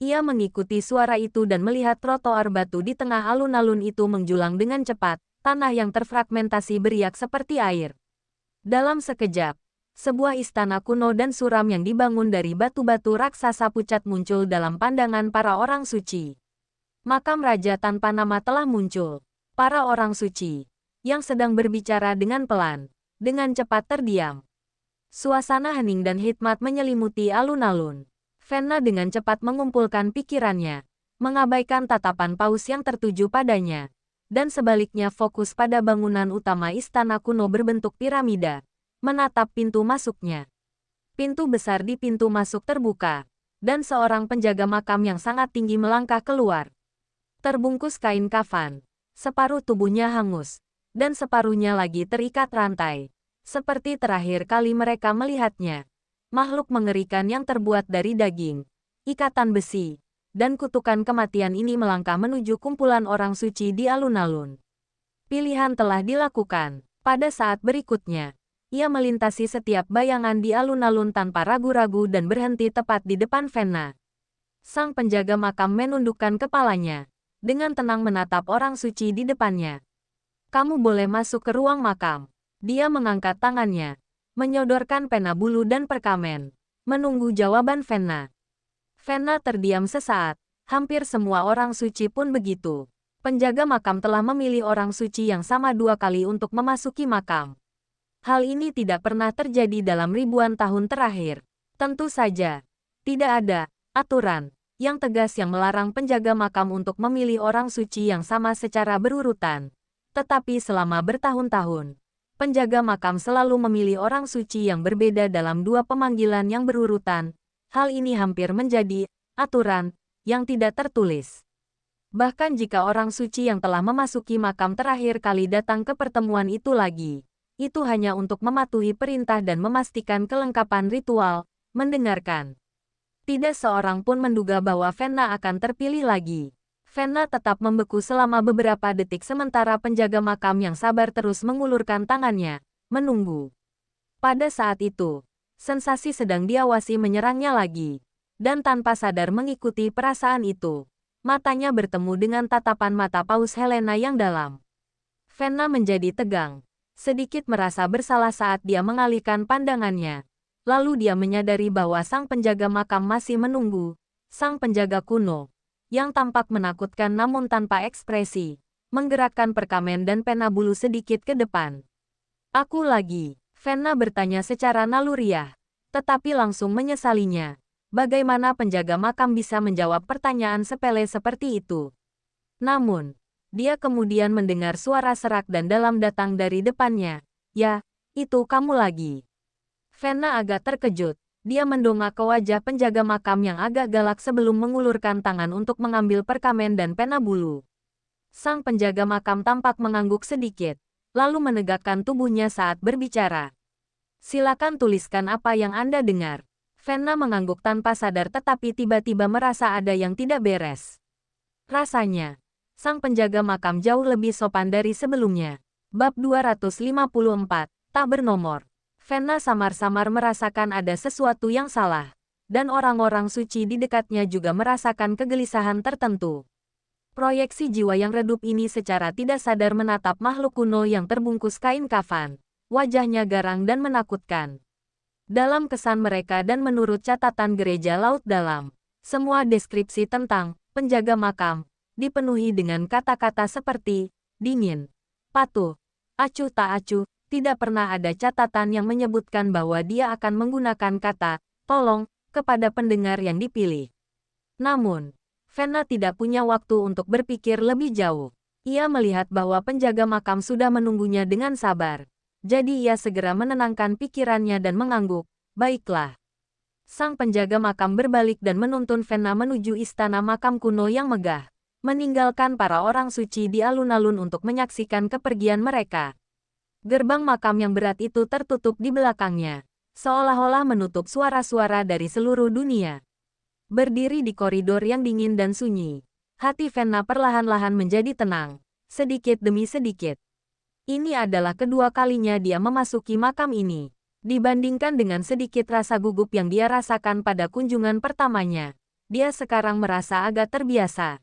Ia mengikuti suara itu dan melihat trotoar batu di tengah alun-alun itu menjulang dengan cepat, tanah yang terfragmentasi beriak seperti air. Dalam sekejap, sebuah istana kuno dan suram yang dibangun dari batu-batu raksasa pucat muncul dalam pandangan para orang suci. Makam raja tanpa nama telah muncul. Para orang suci, yang sedang berbicara dengan pelan, dengan cepat terdiam. Suasana hening dan hikmat menyelimuti alun-alun. Fenna dengan cepat mengumpulkan pikirannya, mengabaikan tatapan Paus yang tertuju padanya, dan sebaliknya fokus pada bangunan utama istana kuno berbentuk piramida. Menatap pintu masuknya. Pintu besar di pintu masuk terbuka, dan seorang penjaga makam yang sangat tinggi melangkah keluar. Terbungkus kain kafan, separuh tubuhnya hangus, dan separuhnya lagi terikat rantai. Seperti terakhir kali mereka melihatnya. Makhluk mengerikan yang terbuat dari daging, ikatan besi, dan kutukan kematian ini melangkah menuju kumpulan orang suci di alun-alun. Pilihan telah dilakukan. Pada saat berikutnya, ia melintasi setiap bayangan di alun-alun tanpa ragu-ragu dan berhenti tepat di depan Fenna. Sang penjaga makam menundukkan kepalanya, dengan tenang menatap orang suci di depannya. Kamu boleh masuk ke ruang makam. Dia mengangkat tangannya, menyodorkan pena bulu dan perkamen, menunggu jawaban Fenna. Fenna terdiam sesaat, hampir semua orang suci pun begitu. Penjaga makam telah memilih orang suci yang sama 2 kali untuk memasuki makam. Hal ini tidak pernah terjadi dalam ribuan tahun terakhir. Tentu saja, tidak ada aturan yang tegas yang melarang penjaga makam untuk memilih orang suci yang sama secara berurutan. Tetapi selama bertahun-tahun, penjaga makam selalu memilih orang suci yang berbeda dalam 2 pemanggilan yang berurutan. Hal ini hampir menjadi aturan yang tidak tertulis. Bahkan jika orang suci yang telah memasuki makam terakhir kali datang ke pertemuan itu lagi, itu hanya untuk mematuhi perintah dan memastikan kelengkapan ritual, mendengarkan. Tidak seorang pun menduga bahwa Fenna akan terpilih lagi. Fenna tetap membeku selama beberapa detik sementara penjaga makam yang sabar terus mengulurkan tangannya, menunggu. Pada saat itu, sensasi sedang diawasi menyerangnya lagi. Dan tanpa sadar mengikuti perasaan itu, matanya bertemu dengan tatapan mata Paus Helena yang dalam. Fenna menjadi tegang. Sedikit merasa bersalah saat dia mengalihkan pandangannya. Lalu dia menyadari bahwa sang penjaga makam masih menunggu. Sang penjaga kuno, yang tampak menakutkan namun tanpa ekspresi, menggerakkan perkamen dan pena bulu sedikit ke depan. Aku lagi, Fenna bertanya secara naluriah, tetapi langsung menyesalinya. Bagaimana penjaga makam bisa menjawab pertanyaan sepele seperti itu? Namun, dia kemudian mendengar suara serak dan dalam datang dari depannya. Ya, itu kamu lagi. Fenna agak terkejut. Dia mendongak ke wajah penjaga makam yang agak galak sebelum mengulurkan tangan untuk mengambil perkamen dan pena bulu. Sang penjaga makam tampak mengangguk sedikit, lalu menegakkan tubuhnya saat berbicara. Silakan tuliskan apa yang Anda dengar. Fenna mengangguk tanpa sadar tetapi tiba-tiba merasa ada yang tidak beres. Rasanya, sang penjaga makam jauh lebih sopan dari sebelumnya. Bab 254, tak bernomor. Fenna samar-samar merasakan ada sesuatu yang salah. Dan orang-orang suci di dekatnya juga merasakan kegelisahan tertentu. Proyeksi jiwa yang redup ini secara tidak sadar menatap makhluk kuno yang terbungkus kain kafan. Wajahnya garang dan menakutkan. Dalam kesan mereka dan menurut catatan gereja laut dalam, semua deskripsi tentang penjaga makam dipenuhi dengan kata-kata seperti dingin, patuh, acuh tak acuh. Tidak pernah ada catatan yang menyebutkan bahwa dia akan menggunakan kata tolong kepada pendengar yang dipilih. Namun, Fenna tidak punya waktu untuk berpikir lebih jauh. Ia melihat bahwa penjaga makam sudah menunggunya dengan sabar. Jadi ia segera menenangkan pikirannya dan mengangguk. Baiklah. Sang penjaga makam berbalik dan menuntun Fenna menuju istana makam kuno yang megah, meninggalkan para orang suci di alun-alun untuk menyaksikan kepergian mereka. Gerbang makam yang berat itu tertutup di belakangnya, seolah-olah menutup suara-suara dari seluruh dunia. Berdiri di koridor yang dingin dan sunyi, hati Fenna perlahan-lahan menjadi tenang, sedikit demi sedikit. Ini adalah kedua kalinya dia memasuki makam ini. Dibandingkan dengan sedikit rasa gugup yang dia rasakan pada kunjungan pertamanya, dia sekarang merasa agak terbiasa.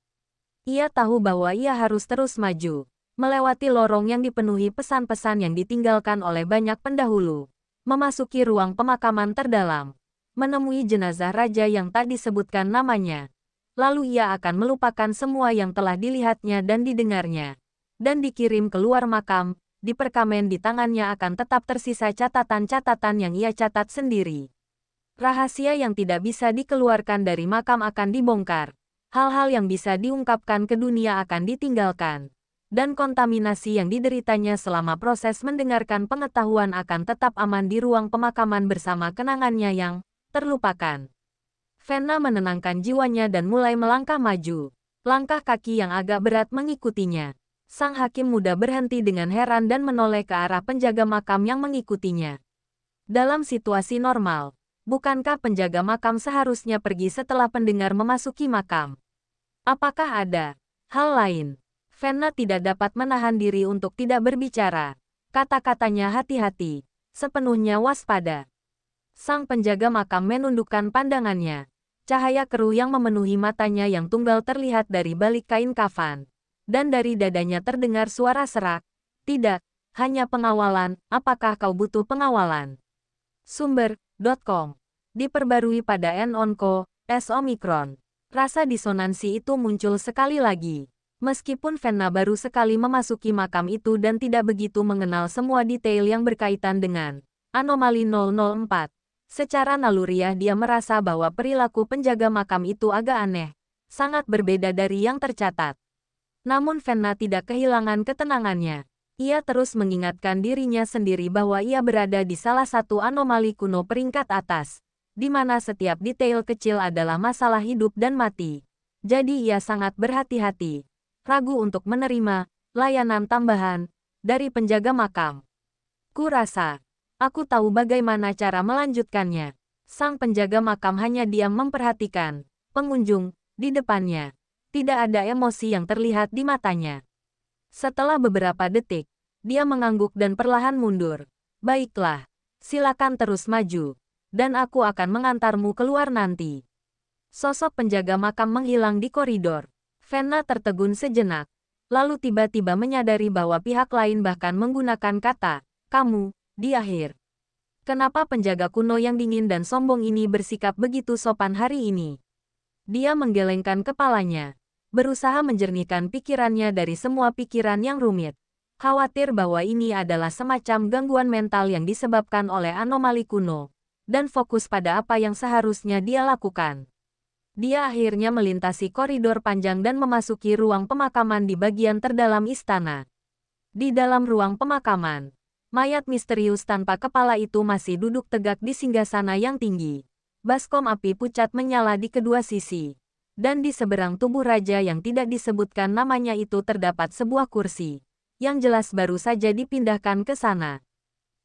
Ia tahu bahwa ia harus terus maju, melewati lorong yang dipenuhi pesan-pesan yang ditinggalkan oleh banyak pendahulu, memasuki ruang pemakaman terdalam, menemui jenazah raja yang tak disebutkan namanya. Lalu ia akan melupakan semua yang telah dilihatnya dan didengarnya, dan dikirim keluar makam. Di perkamen di tangannya akan tetap tersisa catatan-catatan yang ia catat sendiri. Rahasia yang tidak bisa dikeluarkan dari makam akan dibongkar. Hal-hal yang bisa diungkapkan ke dunia akan ditinggalkan. Dan kontaminasi yang dideritanya selama proses mendengarkan pengetahuan akan tetap aman di ruang pemakaman bersama kenangannya yang terlupakan. Fenna menenangkan jiwanya dan mulai melangkah maju. Langkah kaki yang agak berat mengikutinya. Sang hakim muda berhenti dengan heran dan menoleh ke arah penjaga makam yang mengikutinya. Dalam situasi normal, bukankah penjaga makam seharusnya pergi setelah pendengar memasuki makam? Apakah ada hal lain? Fenna tidak dapat menahan diri untuk tidak berbicara. Kata-katanya hati-hati, sepenuhnya waspada. Sang penjaga makam menundukkan pandangannya. Cahaya keruh yang memenuhi matanya yang tunggal terlihat dari balik kain kafan. Dan dari dadanya terdengar suara serak. Tidak, hanya pengawalan. Apakah kau butuh pengawalan? Sumber.com. Diperbarui pada N-Onco, S Omicron. Rasa disonansi itu muncul sekali lagi. Meskipun Fenna baru sekali memasuki makam itu dan tidak begitu mengenal semua detail yang berkaitan dengan anomali 004. Secara naluriah dia merasa bahwa perilaku penjaga makam itu agak aneh. Sangat berbeda dari yang tercatat. Namun Fenna tidak kehilangan ketenangannya. Ia terus mengingatkan dirinya sendiri bahwa ia berada di salah satu anomali kuno peringkat atas, di mana setiap detail kecil adalah masalah hidup dan mati. Jadi ia sangat berhati-hati, ragu untuk menerima layanan tambahan dari penjaga makam. Kurasa, aku tahu bagaimana cara melanjutkannya. Sang penjaga makam hanya diam memperhatikan pengunjung di depannya. Tidak ada emosi yang terlihat di matanya. Setelah beberapa detik, dia mengangguk dan perlahan mundur. Baiklah, silakan terus maju, dan aku akan mengantarmu keluar nanti. Sosok penjaga makam menghilang di koridor. Fenna tertegun sejenak, lalu tiba-tiba menyadari bahwa pihak lain bahkan menggunakan kata, kamu, di akhir. Kenapa penjaga kuno yang dingin dan sombong ini bersikap begitu sopan hari ini? Dia menggelengkan kepalanya. Berusaha menjernihkan pikirannya dari semua pikiran yang rumit. Khawatir bahwa ini adalah semacam gangguan mental yang disebabkan oleh anomali kuno, dan fokus pada apa yang seharusnya dia lakukan. Dia akhirnya melintasi koridor panjang dan memasuki ruang pemakaman di bagian terdalam istana. Di dalam ruang pemakaman, mayat misterius tanpa kepala itu masih duduk tegak di singgasana yang tinggi. Baskom api pucat menyala di kedua sisi. Dan di seberang tubuh raja yang tidak disebutkan namanya itu terdapat sebuah kursi, yang jelas baru saja dipindahkan ke sana.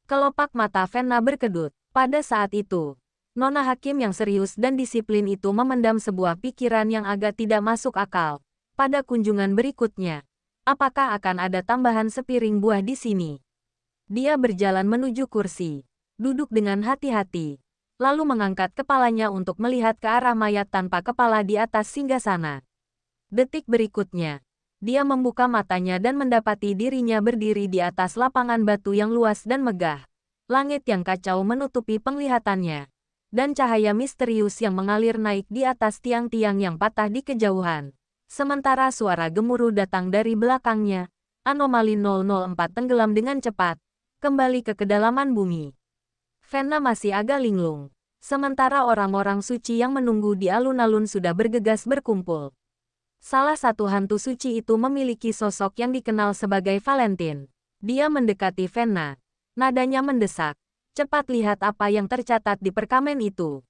Kelopak mata Fenna berkedut. Pada saat itu, nona hakim yang serius dan disiplin itu memendam sebuah pikiran yang agak tidak masuk akal. Pada kunjungan berikutnya, apakah akan ada tambahan sepiring buah di sini? Dia berjalan menuju kursi, duduk dengan hati-hati. Lalu mengangkat kepalanya untuk melihat ke arah mayat tanpa kepala di atas singgasana. Detik berikutnya, dia membuka matanya dan mendapati dirinya berdiri di atas lapangan batu yang luas dan megah. Langit yang kacau menutupi penglihatannya, dan cahaya misterius yang mengalir naik di atas tiang-tiang yang patah di kejauhan. Sementara suara gemuruh datang dari belakangnya, anomali 004 tenggelam dengan cepat, kembali ke kedalaman bumi. Fenna masih agak linglung, sementara orang-orang suci yang menunggu di alun-alun sudah bergegas berkumpul. Salah satu hantu suci itu memiliki sosok yang dikenal sebagai Valentine. Dia mendekati Fenna, Nadanya mendesak. Cepat lihat apa yang tercatat di perkamen itu.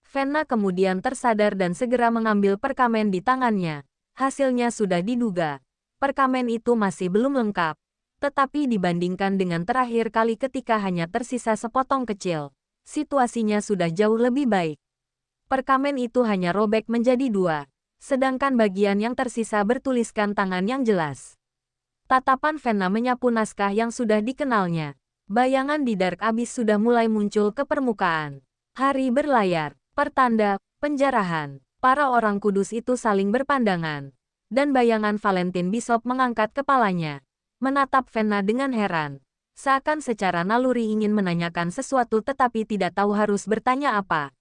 Fenna kemudian tersadar dan segera mengambil perkamen di tangannya. Hasilnya sudah diduga. Perkamen itu masih belum lengkap. Tetapi dibandingkan dengan terakhir kali ketika hanya tersisa sepotong kecil, situasinya sudah jauh lebih baik. Perkamen itu hanya robek menjadi dua, sedangkan bagian yang tersisa bertuliskan tangan yang jelas. Tatapan Fenna menyapu naskah yang sudah dikenalnya. Bayangan di Dark Abyss sudah mulai muncul ke permukaan. Hari berlayar, pertanda, penjarahan. Para orang kudus itu saling berpandangan. Dan bayangan Valentin Bishop mengangkat kepalanya. Menatap Fenna dengan heran. Seakan secara naluri ingin menanyakan sesuatu tetapi tidak tahu harus bertanya apa.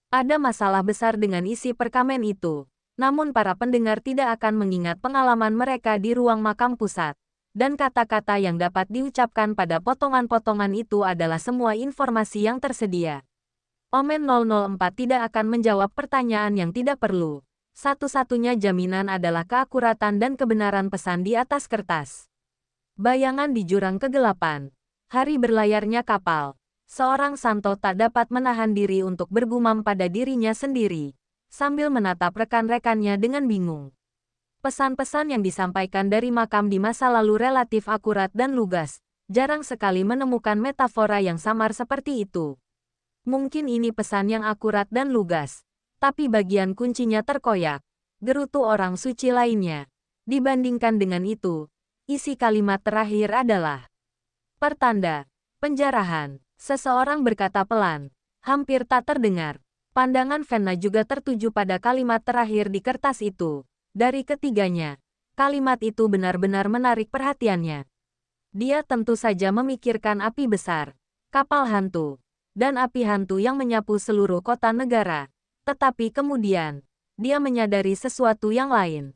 Ada masalah besar dengan isi perkamen itu. Namun para pendengar tidak akan mengingat pengalaman mereka di ruang makam pusat. Dan kata-kata yang dapat diucapkan pada potongan-potongan itu adalah semua informasi yang tersedia. Omen 004 tidak akan menjawab pertanyaan yang tidak perlu. Satu-satunya jaminan adalah keakuratan dan kebenaran pesan di atas kertas. Bayangan di jurang kegelapan. Hari berlayarnya kapal. Seorang Santo tak dapat menahan diri untuk bergumam pada dirinya sendiri, sambil menatap rekan-rekannya dengan bingung. Pesan-pesan yang disampaikan dari makam di masa lalu relatif akurat dan lugas. Jarang sekali menemukan metafora yang samar seperti itu. Mungkin ini pesan yang akurat dan lugas, tapi bagian kuncinya terkoyak. Gerutu orang suci lainnya. Dibandingkan dengan itu, isi kalimat terakhir adalah pertanda, penjarahan. Seseorang berkata pelan, hampir tak terdengar. Pandangan Fenna juga tertuju pada kalimat terakhir di kertas itu. Dari ketiganya, kalimat itu benar-benar menarik perhatiannya. Dia tentu saja memikirkan api besar, kapal hantu, dan api hantu yang menyapu seluruh kota negara. Tetapi kemudian, dia menyadari sesuatu yang lain.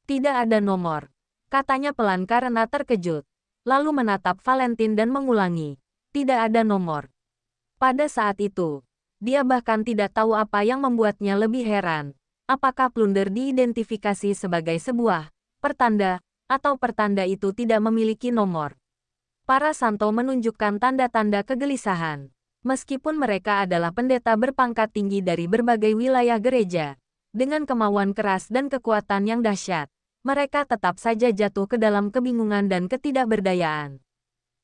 Tidak ada nomor, katanya pelan karena terkejut. Lalu menatap Valentin dan mengulangi, tidak ada nomor. Pada saat itu, dia bahkan tidak tahu apa yang membuatnya lebih heran. Apakah plunder diidentifikasi sebagai sebuah pertanda, atau pertanda itu tidak memiliki nomor? Para Santo menunjukkan tanda-tanda kegelisahan. Meskipun mereka adalah pendeta berpangkat tinggi dari berbagai wilayah gereja, dengan kemauan keras dan kekuatan yang dahsyat, mereka tetap saja jatuh ke dalam kebingungan dan ketidakberdayaan.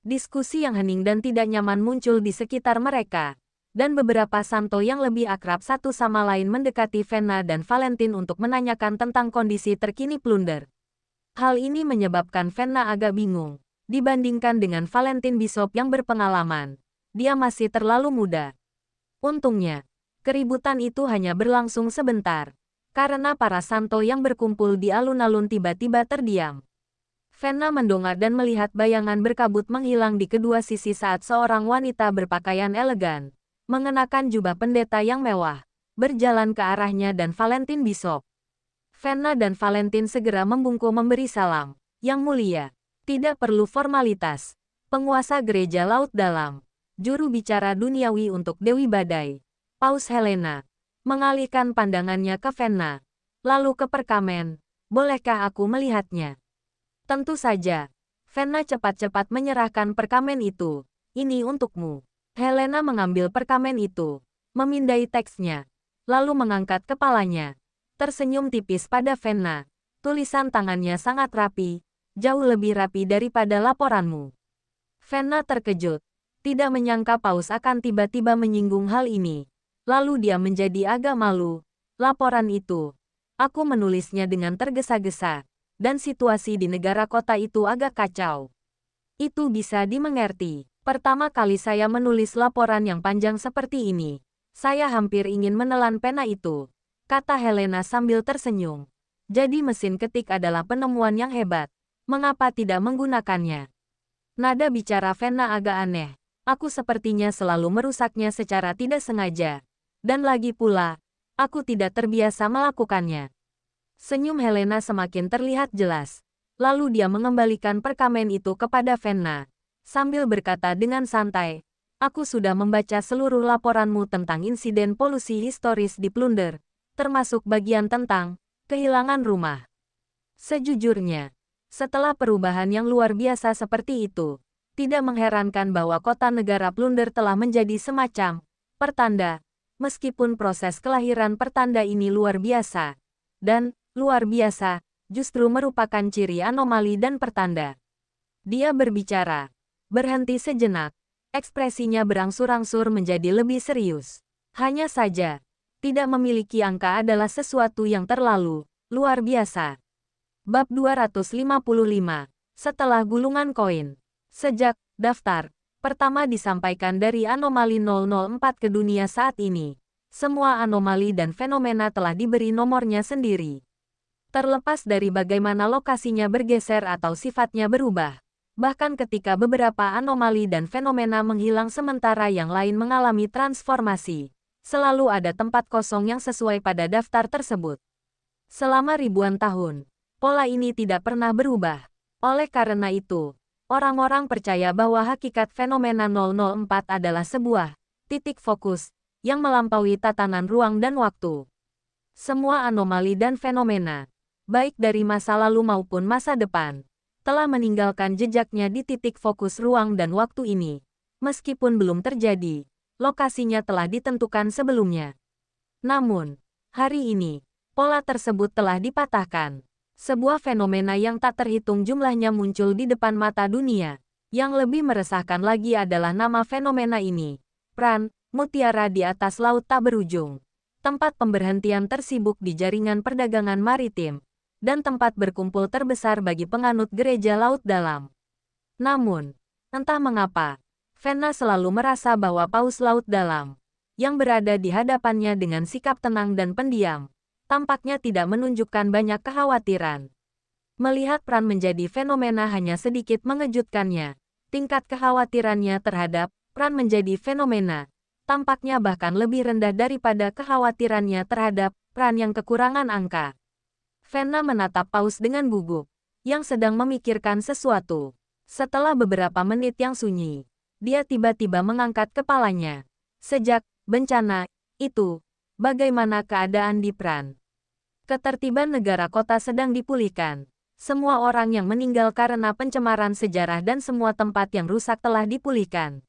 Diskusi yang hening dan tidak nyaman muncul di sekitar mereka. Dan beberapa Santo yang lebih akrab satu sama lain mendekati Fenna dan Valentin untuk menanyakan tentang kondisi terkini plunder. Hal ini menyebabkan Fenna agak bingung. Dibandingkan dengan Valentin Bishop yang berpengalaman, dia masih terlalu muda. Untungnya, keributan itu hanya berlangsung sebentar. Karena para Santo yang berkumpul di alun-alun tiba-tiba terdiam. Fenna mendongak dan melihat bayangan berkabut menghilang di kedua sisi saat seorang wanita berpakaian elegan, mengenakan jubah pendeta yang mewah, berjalan ke arahnya dan Valentin Bishop. Fenna dan Valentin segera membungkuk memberi salam. Yang mulia, tidak perlu formalitas. Penguasa gereja Laut Dalam, juru bicara duniawi untuk Dewi Badai, Paus Helena, mengalihkan pandangannya ke Fenna, lalu ke perkamen. Bolehkah aku melihatnya? Tentu saja. Fenna cepat-cepat menyerahkan perkamen itu. Ini untukmu. Helena mengambil perkamen itu, memindai teksnya, lalu mengangkat kepalanya, tersenyum tipis pada Fenna. Tulisan tangannya sangat rapi, jauh lebih rapi daripada laporanmu. Fenna terkejut, tidak menyangka Paus akan tiba-tiba menyinggung hal ini. Lalu dia menjadi agak malu. Laporan itu, aku menulisnya dengan tergesa-gesa, dan situasi di negara kota itu agak kacau. Itu bisa dimengerti. Pertama kali saya menulis laporan yang panjang seperti ini, saya hampir ingin menelan pena itu, kata Helena sambil tersenyum. Jadi mesin ketik adalah penemuan yang hebat. Mengapa tidak menggunakannya? Nada bicara Fenna agak aneh. Aku sepertinya selalu merusaknya secara tidak sengaja. Dan lagi pula, aku tidak terbiasa melakukannya. Senyum Helena semakin terlihat jelas. Lalu dia mengembalikan perkamen itu kepada Fenna. Sambil berkata dengan santai, aku sudah membaca seluruh laporanmu tentang insiden polusi historis di Plunder, termasuk bagian tentang kehilangan rumah. Sejujurnya, setelah perubahan yang luar biasa seperti itu, Tidak mengherankan bahwa kota negara plunder telah menjadi semacam pertanda, meskipun proses kelahiran pertanda ini luar biasa. Dan, luar biasa, justru merupakan ciri anomali dan pertanda. Dia berbicara. Berhenti sejenak. Ekspresinya berangsur-angsur menjadi lebih serius. Hanya saja, tidak memiliki angka adalah sesuatu yang terlalu luar biasa. Bab 255. Setelah gulungan koin. Sejak daftar pertama disampaikan dari anomali 004 ke dunia saat ini, semua anomali dan fenomena telah diberi nomornya sendiri. Terlepas dari bagaimana lokasinya bergeser atau sifatnya berubah, bahkan ketika beberapa anomali dan fenomena menghilang sementara yang lain mengalami transformasi, selalu ada tempat kosong yang sesuai pada daftar tersebut. Selama ribuan tahun, pola ini tidak pernah berubah. Oleh karena itu, orang-orang percaya bahwa hakikat fenomena 004 adalah sebuah titik fokus yang melampaui tatanan ruang dan waktu. Semua anomali dan fenomena, baik dari masa lalu maupun masa depan, telah meninggalkan jejaknya di titik fokus ruang dan waktu ini. Meskipun belum terjadi, lokasinya telah ditentukan sebelumnya. Namun, hari ini, pola tersebut telah dipatahkan. Sebuah fenomena yang tak terhitung jumlahnya muncul di depan mata dunia. Yang lebih meresahkan lagi adalah nama fenomena ini. Pran, mutiara di atas laut tak berujung. Tempat pemberhentian tersibuk di jaringan perdagangan maritim. Dan tempat berkumpul terbesar bagi penganut gereja laut dalam. Namun, entah mengapa, Fenna selalu merasa bahwa paus laut dalam, yang berada di hadapannya dengan sikap tenang dan pendiam, tampaknya tidak menunjukkan banyak kekhawatiran. Melihat Pran menjadi fenomena hanya sedikit mengejutkannya. Tingkat kekhawatirannya terhadap Pran menjadi fenomena tampaknya bahkan lebih rendah daripada kekhawatirannya terhadap Pran yang kekurangan angka. Fenna menatap paus dengan gugup, yang sedang memikirkan sesuatu. Setelah beberapa menit yang sunyi, dia tiba-tiba mengangkat kepalanya. Sejak bencana itu, bagaimana keadaan di Pran? Ketertiban negara kota sedang dipulihkan. Semua orang yang meninggal karena pencemaran sejarah dan semua tempat yang rusak telah dipulihkan.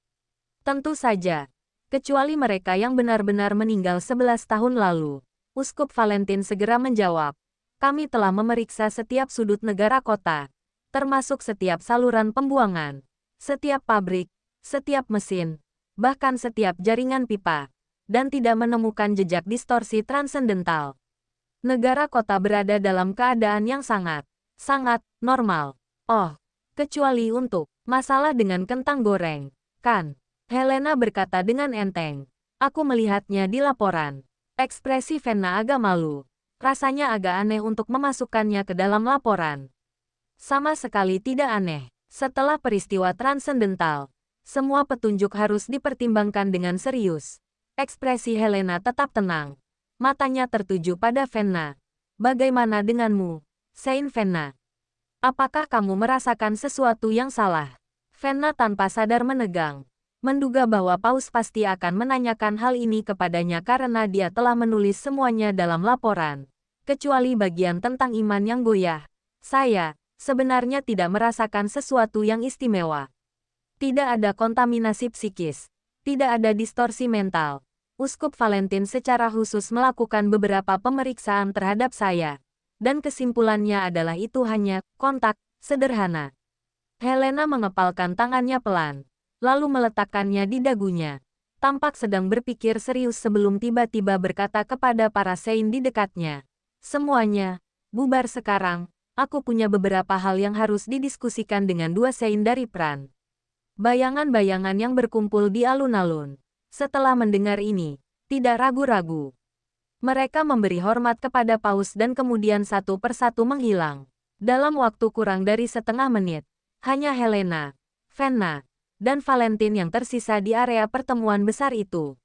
Tentu saja, kecuali mereka yang benar-benar meninggal 11 tahun lalu. Uskup Valentin segera menjawab. Kami telah memeriksa setiap sudut negara kota, termasuk setiap saluran pembuangan, setiap pabrik, setiap mesin, bahkan setiap jaringan pipa, dan tidak menemukan jejak distorsi transendental. Negara kota berada dalam keadaan yang sangat normal. Oh, kecuali untuk masalah dengan kentang goreng, kan? Helena berkata dengan enteng. Aku melihatnya di laporan. Ekspresi Fenna agak malu. Rasanya agak aneh untuk memasukkannya ke dalam laporan. Sama sekali tidak aneh. Setelah peristiwa transendental, semua petunjuk harus dipertimbangkan dengan serius. Ekspresi Helena tetap tenang. Matanya tertuju pada Fenna. Bagaimana denganmu, Saint Fenna? Apakah kamu merasakan sesuatu yang salah? Fenna tanpa sadar menegang. Menduga bahwa Paus pasti akan menanyakan hal ini kepadanya karena dia telah menulis semuanya dalam laporan. Kecuali bagian tentang iman yang goyah. Saya, sebenarnya tidak merasakan sesuatu yang istimewa. Tidak ada kontaminasi psikis. Tidak ada distorsi mental. Uskup Valentin secara khusus melakukan beberapa pemeriksaan terhadap saya. Dan kesimpulannya adalah itu hanya kontak sederhana. Helena mengepalkan tangannya pelan, lalu meletakkannya di dagunya. Tampak sedang berpikir serius sebelum tiba-tiba berkata kepada para Saint di dekatnya. Semuanya, bubar sekarang, aku punya beberapa hal yang harus didiskusikan dengan dua Saint dari Pran. Bayangan-bayangan yang berkumpul di alun-alun. Setelah mendengar ini, tidak ragu-ragu. Mereka memberi hormat kepada Paus dan kemudian satu persatu menghilang. Dalam waktu kurang dari setengah menit, hanya Helena, Fenna, dan Valentin yang tersisa di area pertemuan besar itu.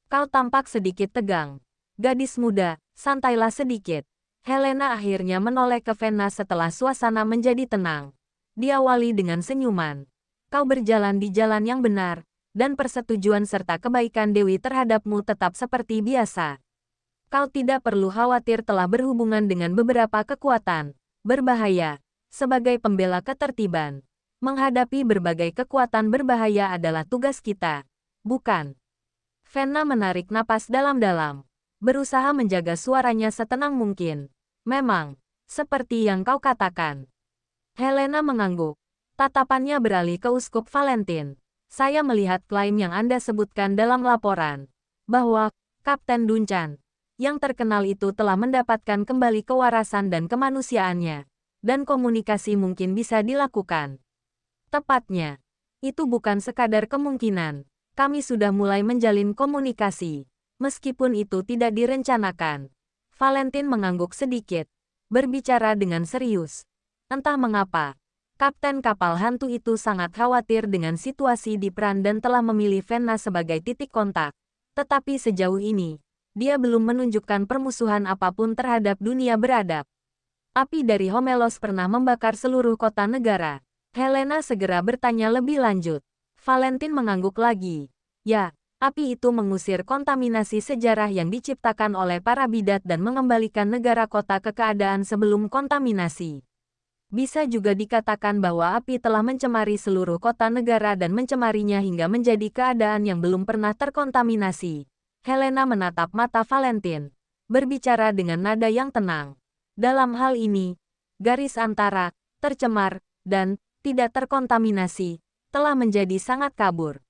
Kau tampak sedikit tegang. Gadis muda, santailah sedikit. Helena akhirnya menoleh ke Fenna setelah suasana menjadi tenang. Diawali dengan senyuman. Kau berjalan di jalan yang benar, dan persetujuan serta kebaikan Dewi terhadapmu tetap seperti biasa. Kau tidak perlu khawatir telah berhubungan dengan beberapa kekuatan berbahaya. Sebagai pembela ketertiban, Menghadapi berbagai kekuatan berbahaya adalah tugas kita, bukan? Fenna menarik napas dalam-dalam, berusaha menjaga suaranya setenang mungkin. Memang, seperti yang kau katakan. Helena mengangguk. Tatapannya beralih ke Uskup Valentin. Saya melihat klaim yang Anda sebutkan dalam laporan, bahwa Kapten Duncan, yang terkenal itu telah mendapatkan kembali kewarasan dan kemanusiaannya, dan komunikasi mungkin bisa dilakukan. Tepatnya, itu bukan sekadar kemungkinan. Kami sudah mulai menjalin komunikasi, meskipun itu tidak direncanakan. Valentin mengangguk sedikit, berbicara dengan serius. Entah mengapa, kapten kapal hantu itu sangat khawatir dengan situasi di Pran dan telah memilih Fenna sebagai titik kontak. Tetapi sejauh ini, dia belum menunjukkan permusuhan apapun terhadap dunia beradab. Api dari Homelos pernah membakar seluruh kota negara. Helena segera bertanya lebih lanjut. Valentin mengangguk lagi. Ya, api itu mengusir kontaminasi sejarah yang diciptakan oleh para bidat dan mengembalikan negara kota ke keadaan sebelum kontaminasi. Bisa juga dikatakan bahwa api telah mencemari seluruh kota negara dan mencemarinya hingga menjadi keadaan yang belum pernah terkontaminasi. Helena menatap mata Valentin, berbicara dengan nada yang tenang. Dalam hal ini, garis antara tercemar dan tidak terkontaminasi telah menjadi sangat kabur.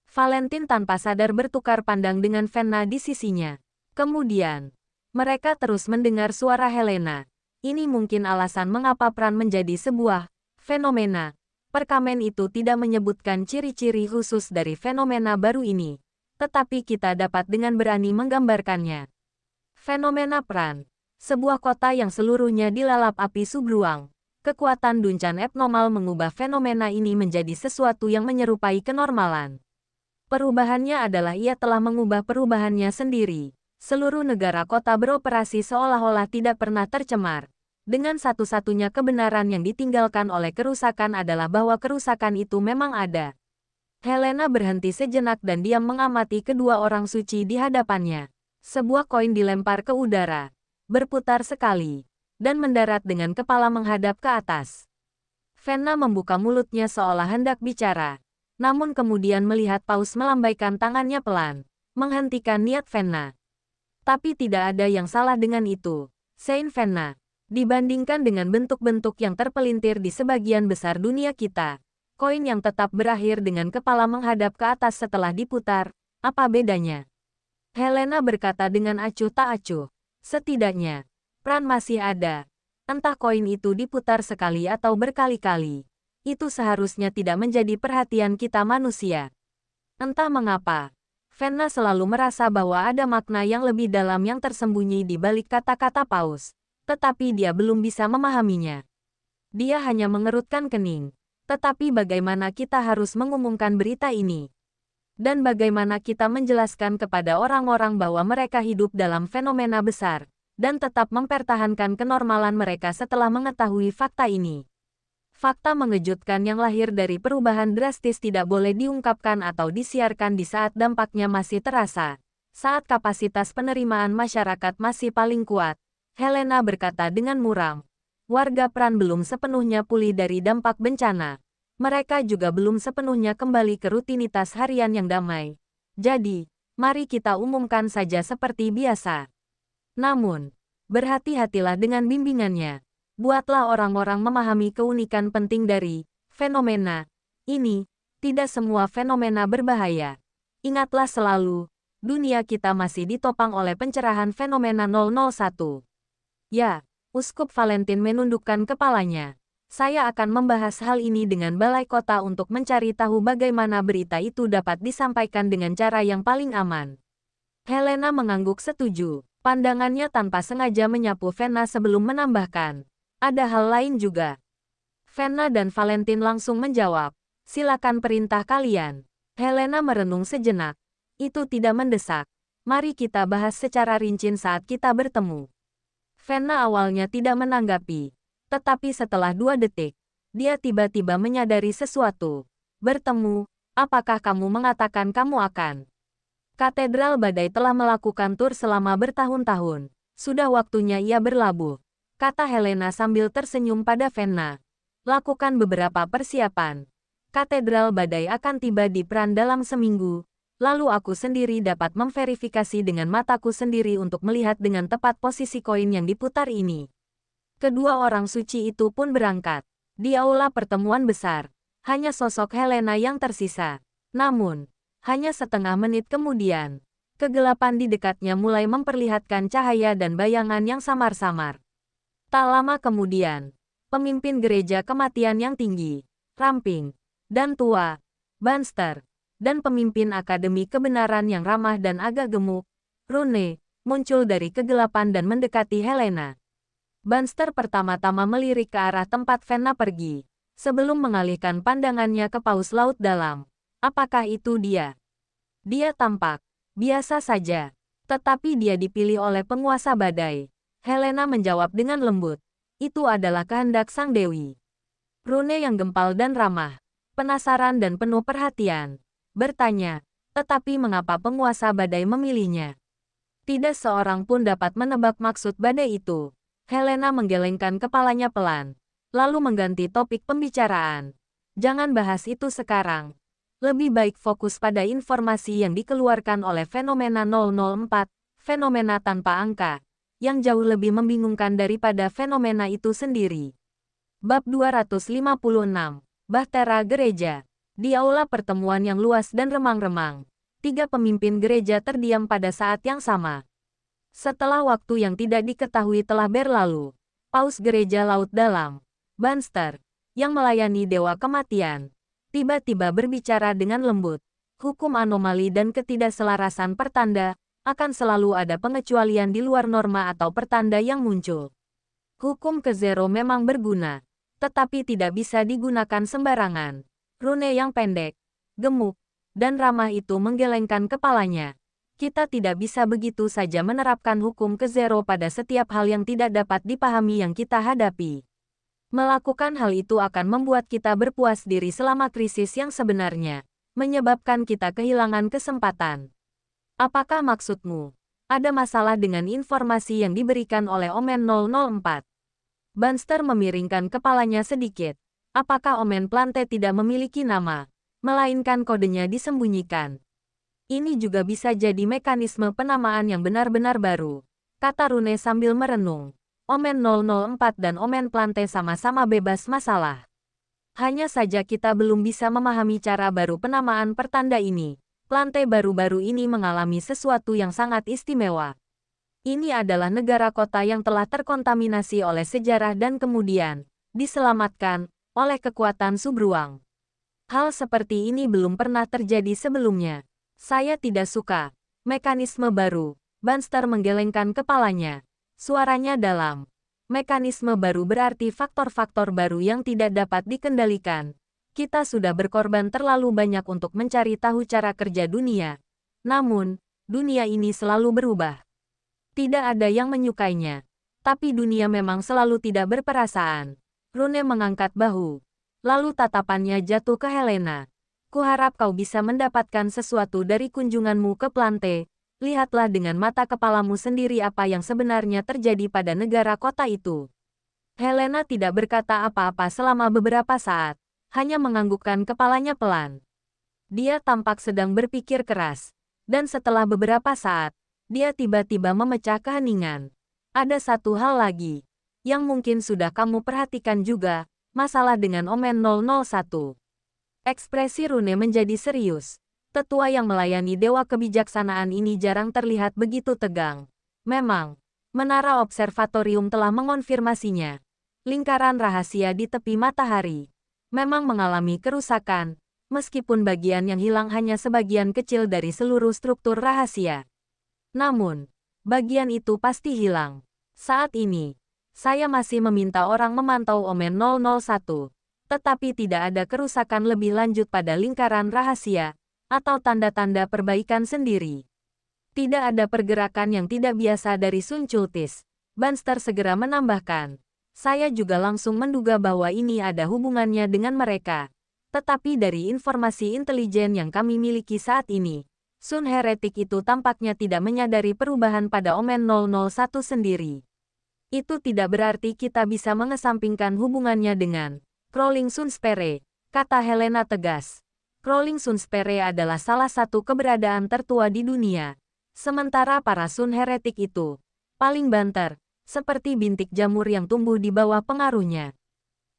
Valentin tanpa sadar bertukar pandang dengan Fenna di sisinya. Kemudian, mereka terus mendengar suara Helena. Ini mungkin alasan mengapa Pran menjadi sebuah fenomena. Perkamen itu tidak menyebutkan ciri-ciri khusus dari fenomena baru ini, tetapi kita dapat dengan berani menggambarkannya. Fenomena Pran, sebuah kota yang seluruhnya dilalap api subruang. Kekuatan Duncan abnormal mengubah fenomena ini menjadi sesuatu yang menyerupai kenormalan. Perubahannya adalah ia telah mengubah perubahannya sendiri. Seluruh negara kota beroperasi seolah-olah tidak pernah tercemar. Dengan satu-satunya kebenaran yang ditinggalkan oleh kerusakan adalah bahwa kerusakan itu memang ada. Helena berhenti sejenak dan diam mengamati kedua orang suci di hadapannya. Sebuah koin dilempar ke udara, berputar sekali, dan mendarat dengan kepala menghadap ke atas. Fenna membuka mulutnya seolah hendak bicara, namun kemudian melihat Paus melambaikan tangannya pelan, menghentikan niat Fenna. Tapi tidak ada yang salah dengan itu, Saint Fenna. Dibandingkan dengan bentuk-bentuk yang terpelintir di sebagian besar dunia kita, koin yang tetap berakhir dengan kepala menghadap ke atas setelah diputar, apa bedanya? Helena berkata dengan acuh tak acuh. Setidaknya, Pran masih ada. Entah koin itu diputar sekali atau berkali-kali. Itu seharusnya tidak menjadi perhatian kita manusia. Entah mengapa, Fenna selalu merasa bahwa ada makna yang lebih dalam yang tersembunyi di balik kata-kata Paus. Tetapi dia belum bisa memahaminya. Dia hanya mengerutkan kening. Tetapi bagaimana kita harus mengumumkan berita ini? Dan bagaimana kita menjelaskan kepada orang-orang bahwa mereka hidup dalam fenomena besar, dan tetap mempertahankan kenormalan mereka setelah mengetahui fakta ini. Fakta mengejutkan yang lahir dari perubahan drastis tidak boleh diungkapkan atau disiarkan di saat dampaknya masih terasa. Saat kapasitas penerimaan masyarakat masih paling kuat, Helena berkata dengan muram. Warga Pran belum sepenuhnya pulih dari dampak bencana. Mereka juga belum sepenuhnya kembali ke rutinitas harian yang damai. Jadi, mari kita umumkan saja seperti biasa. Namun, berhati-hatilah dengan bimbingannya. Buatlah orang-orang memahami keunikan penting dari fenomena ini. Tidak semua fenomena berbahaya. Ingatlah selalu, dunia kita masih ditopang oleh pencerahan fenomena 001. Ya, Uskup Valentin menundukkan kepalanya. Saya akan membahas hal ini dengan Balai Kota untuk mencari tahu bagaimana berita itu dapat disampaikan dengan cara yang paling aman. Helena mengangguk setuju. Pandangannya tanpa sengaja menyapu Fenna sebelum menambahkan. Ada hal lain juga. Fenna dan Valentin langsung menjawab. Silakan perintah kalian. Helena merenung sejenak. Itu tidak mendesak. Mari kita bahas secara rinci saat kita bertemu. Fenna awalnya tidak menanggapi. Tetapi setelah 2 detik, dia tiba-tiba menyadari sesuatu. Bertemu, apakah kamu mengatakan kamu akan? Katedral Badai telah melakukan tur selama bertahun-tahun. Sudah waktunya ia berlabuh, kata Helena sambil tersenyum pada Fenna. Lakukan beberapa persiapan. Katedral Badai akan tiba di Pran dalam seminggu, lalu aku sendiri dapat memverifikasi dengan mataku sendiri untuk melihat dengan tepat posisi koin yang diputar ini. Kedua orang suci itu pun berangkat. Di aula pertemuan besar, hanya sosok Helena yang tersisa. Namun, hanya setengah menit kemudian, kegelapan di dekatnya mulai memperlihatkan cahaya dan bayangan yang samar-samar. Tak lama kemudian, pemimpin gereja kematian yang tinggi, ramping, dan tua, Banster, dan pemimpin Akademi Kebenaran yang ramah dan agak gemuk, Rune, muncul dari kegelapan dan mendekati Helena. Banster pertama-tama melirik ke arah tempat Venna pergi, sebelum mengalihkan pandangannya ke paus laut dalam. Apakah itu dia? Dia tampak biasa saja, tetapi dia dipilih oleh penguasa badai. Helena menjawab dengan lembut. Itu adalah kehendak sang dewi. Rune yang gempal dan ramah, penasaran dan penuh perhatian, bertanya, tetapi mengapa penguasa badai memilihnya? Tidak seorang pun dapat menebak maksud badai itu. Helena menggelengkan kepalanya pelan, lalu mengganti topik pembicaraan. Jangan bahas itu sekarang. Lebih baik fokus pada informasi yang dikeluarkan oleh fenomena 004, fenomena tanpa angka, yang jauh lebih membingungkan daripada fenomena itu sendiri. Bab 256, Bahtera Gereja. Di aula pertemuan yang luas dan remang-remang, tiga pemimpin gereja terdiam pada saat yang sama. Setelah waktu yang tidak diketahui telah berlalu, paus gereja laut dalam, Banster, yang melayani dewa kematian, tiba-tiba berbicara dengan lembut. Hukum anomali dan ketidakselarasan pertanda, akan selalu ada pengecualian di luar norma atau pertanda yang muncul. Hukum ke-0 memang berguna, tetapi tidak bisa digunakan sembarangan. Rune yang pendek, gemuk, dan ramah itu menggelengkan kepalanya. Kita tidak bisa begitu saja menerapkan hukum ke-0 pada setiap hal yang tidak dapat dipahami yang kita hadapi. Melakukan hal itu akan membuat kita berpuas diri selama krisis yang sebenarnya, menyebabkan kita kehilangan kesempatan. Apakah maksudmu? Ada masalah dengan informasi yang diberikan oleh Omen 004? Banster memiringkan kepalanya sedikit. Apakah Omen Plante tidak memiliki nama, melainkan kodenya disembunyikan? Ini juga bisa jadi mekanisme penamaan yang benar-benar baru, kata Rune sambil merenung. Omen 004 dan Omen Plante sama-sama bebas masalah. Hanya saja kita belum bisa memahami cara baru penamaan pertanda ini. Plante baru-baru ini mengalami sesuatu yang sangat istimewa. Ini adalah negara kota yang telah terkontaminasi oleh sejarah dan kemudian diselamatkan oleh kekuatan subruang. Hal seperti ini belum pernah terjadi sebelumnya. Saya tidak suka mekanisme baru. Banster menggelengkan kepalanya. Suaranya dalam. Mekanisme baru berarti faktor-faktor baru yang tidak dapat dikendalikan. Kita sudah berkorban terlalu banyak untuk mencari tahu cara kerja dunia. Namun, dunia ini selalu berubah. Tidak ada yang menyukainya. Tapi dunia memang selalu tidak berperasaan. Rune mengangkat bahu. Lalu tatapannya jatuh ke Helena. Kuharap kau bisa mendapatkan sesuatu dari kunjunganmu ke Plante. Lihatlah dengan mata kepalamu sendiri apa yang sebenarnya terjadi pada negara kota itu. Helena tidak berkata apa-apa selama beberapa saat. Hanya menganggukkan kepalanya pelan. Dia tampak sedang berpikir keras. Dan setelah beberapa saat, dia tiba-tiba memecah keheningan. Ada satu hal lagi yang mungkin sudah kamu perhatikan juga, masalah dengan Omen 001. Ekspresi Rune menjadi serius. Tetua yang melayani dewa kebijaksanaan ini jarang terlihat begitu tegang. Memang, menara observatorium telah mengonfirmasinya. Lingkaran rahasia di tepi matahari memang mengalami kerusakan, meskipun bagian yang hilang hanya sebagian kecil dari seluruh struktur rahasia. Namun, bagian itu pasti hilang. Saat ini, saya masih meminta orang memantau Omen 001, tetapi tidak ada kerusakan lebih lanjut pada lingkaran rahasia, atau tanda-tanda perbaikan sendiri. Tidak ada pergerakan yang tidak biasa dari Sun Cultis. Banster segera menambahkan. Saya juga langsung menduga bahwa ini ada hubungannya dengan mereka. Tetapi dari informasi intelijen yang kami miliki saat ini, Sun Heretik itu tampaknya tidak menyadari perubahan pada Omen 001 sendiri. Itu tidak berarti kita bisa mengesampingkan hubungannya dengan Crawling Sunsphere, kata Helena tegas. Crawling Sunsphere adalah salah satu keberadaan tertua di dunia. Sementara para Sun heretik itu paling banter, seperti bintik jamur yang tumbuh di bawah pengaruhnya.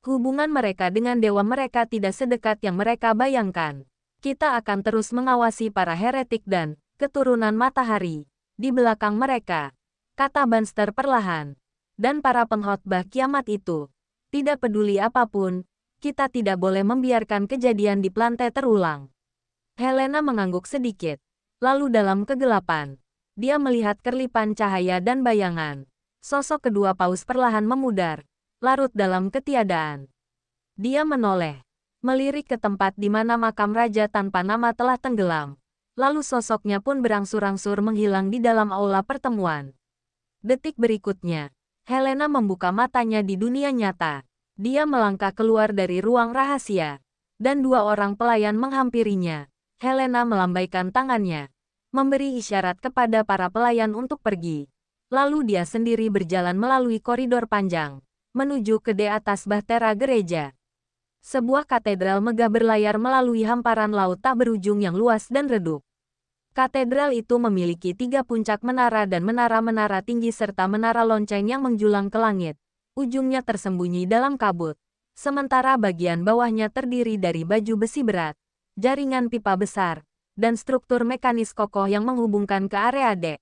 Hubungan mereka dengan dewa mereka tidak sedekat yang mereka bayangkan. Kita akan terus mengawasi para heretik dan keturunan matahari di belakang mereka, kata Banster perlahan. Dan para pengkhotbah kiamat itu, tidak peduli apapun, kita tidak boleh membiarkan kejadian di Plante terulang. Helena mengangguk sedikit. Lalu dalam kegelapan, dia melihat kerlipan cahaya dan bayangan. Sosok kedua paus perlahan memudar, larut dalam ketiadaan. Dia menoleh, melirik ke tempat di mana makam raja tanpa nama telah tenggelam. Lalu sosoknya pun berangsur-angsur menghilang di dalam aula pertemuan. Detik berikutnya, Helena membuka matanya di dunia nyata. Dia melangkah keluar dari ruang rahasia, dan dua orang pelayan menghampirinya. Helena melambaikan tangannya, memberi isyarat kepada para pelayan untuk pergi. Lalu dia sendiri berjalan melalui koridor panjang, menuju ke atas bahtera gereja. Sebuah katedral megah berlayar melalui hamparan laut tak berujung yang luas dan redup. Katedral itu memiliki 3 puncak menara dan menara-menara tinggi serta menara lonceng yang menjulang ke langit. Ujungnya tersembunyi dalam kabut. Sementara bagian bawahnya terdiri dari baju besi berat, jaringan pipa besar, dan struktur mekanis kokoh yang menghubungkan ke area dek.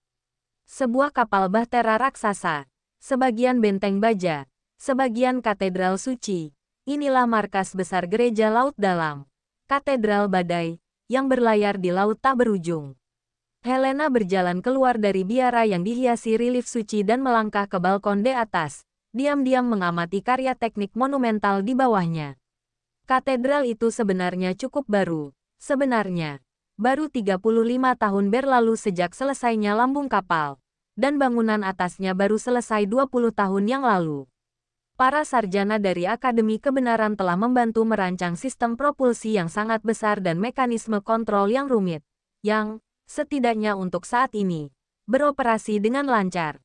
Sebuah kapal bahtera raksasa, sebagian benteng baja, sebagian katedral suci. Inilah markas besar gereja laut dalam, katedral badai, yang berlayar di laut tak berujung. Helena berjalan keluar dari biara yang dihiasi relief suci dan melangkah ke balkon di atas, diam-diam mengamati karya teknik monumental di bawahnya. Katedral itu sebenarnya cukup baru. Sebenarnya, baru 35 tahun berlalu sejak selesainya lambung kapal, dan bangunan atasnya baru selesai 20 tahun yang lalu. Para sarjana dari Akademi Kebenaran telah membantu merancang sistem propulsi yang sangat besar dan mekanisme kontrol yang rumit, yang, setidaknya untuk saat ini, beroperasi dengan lancar.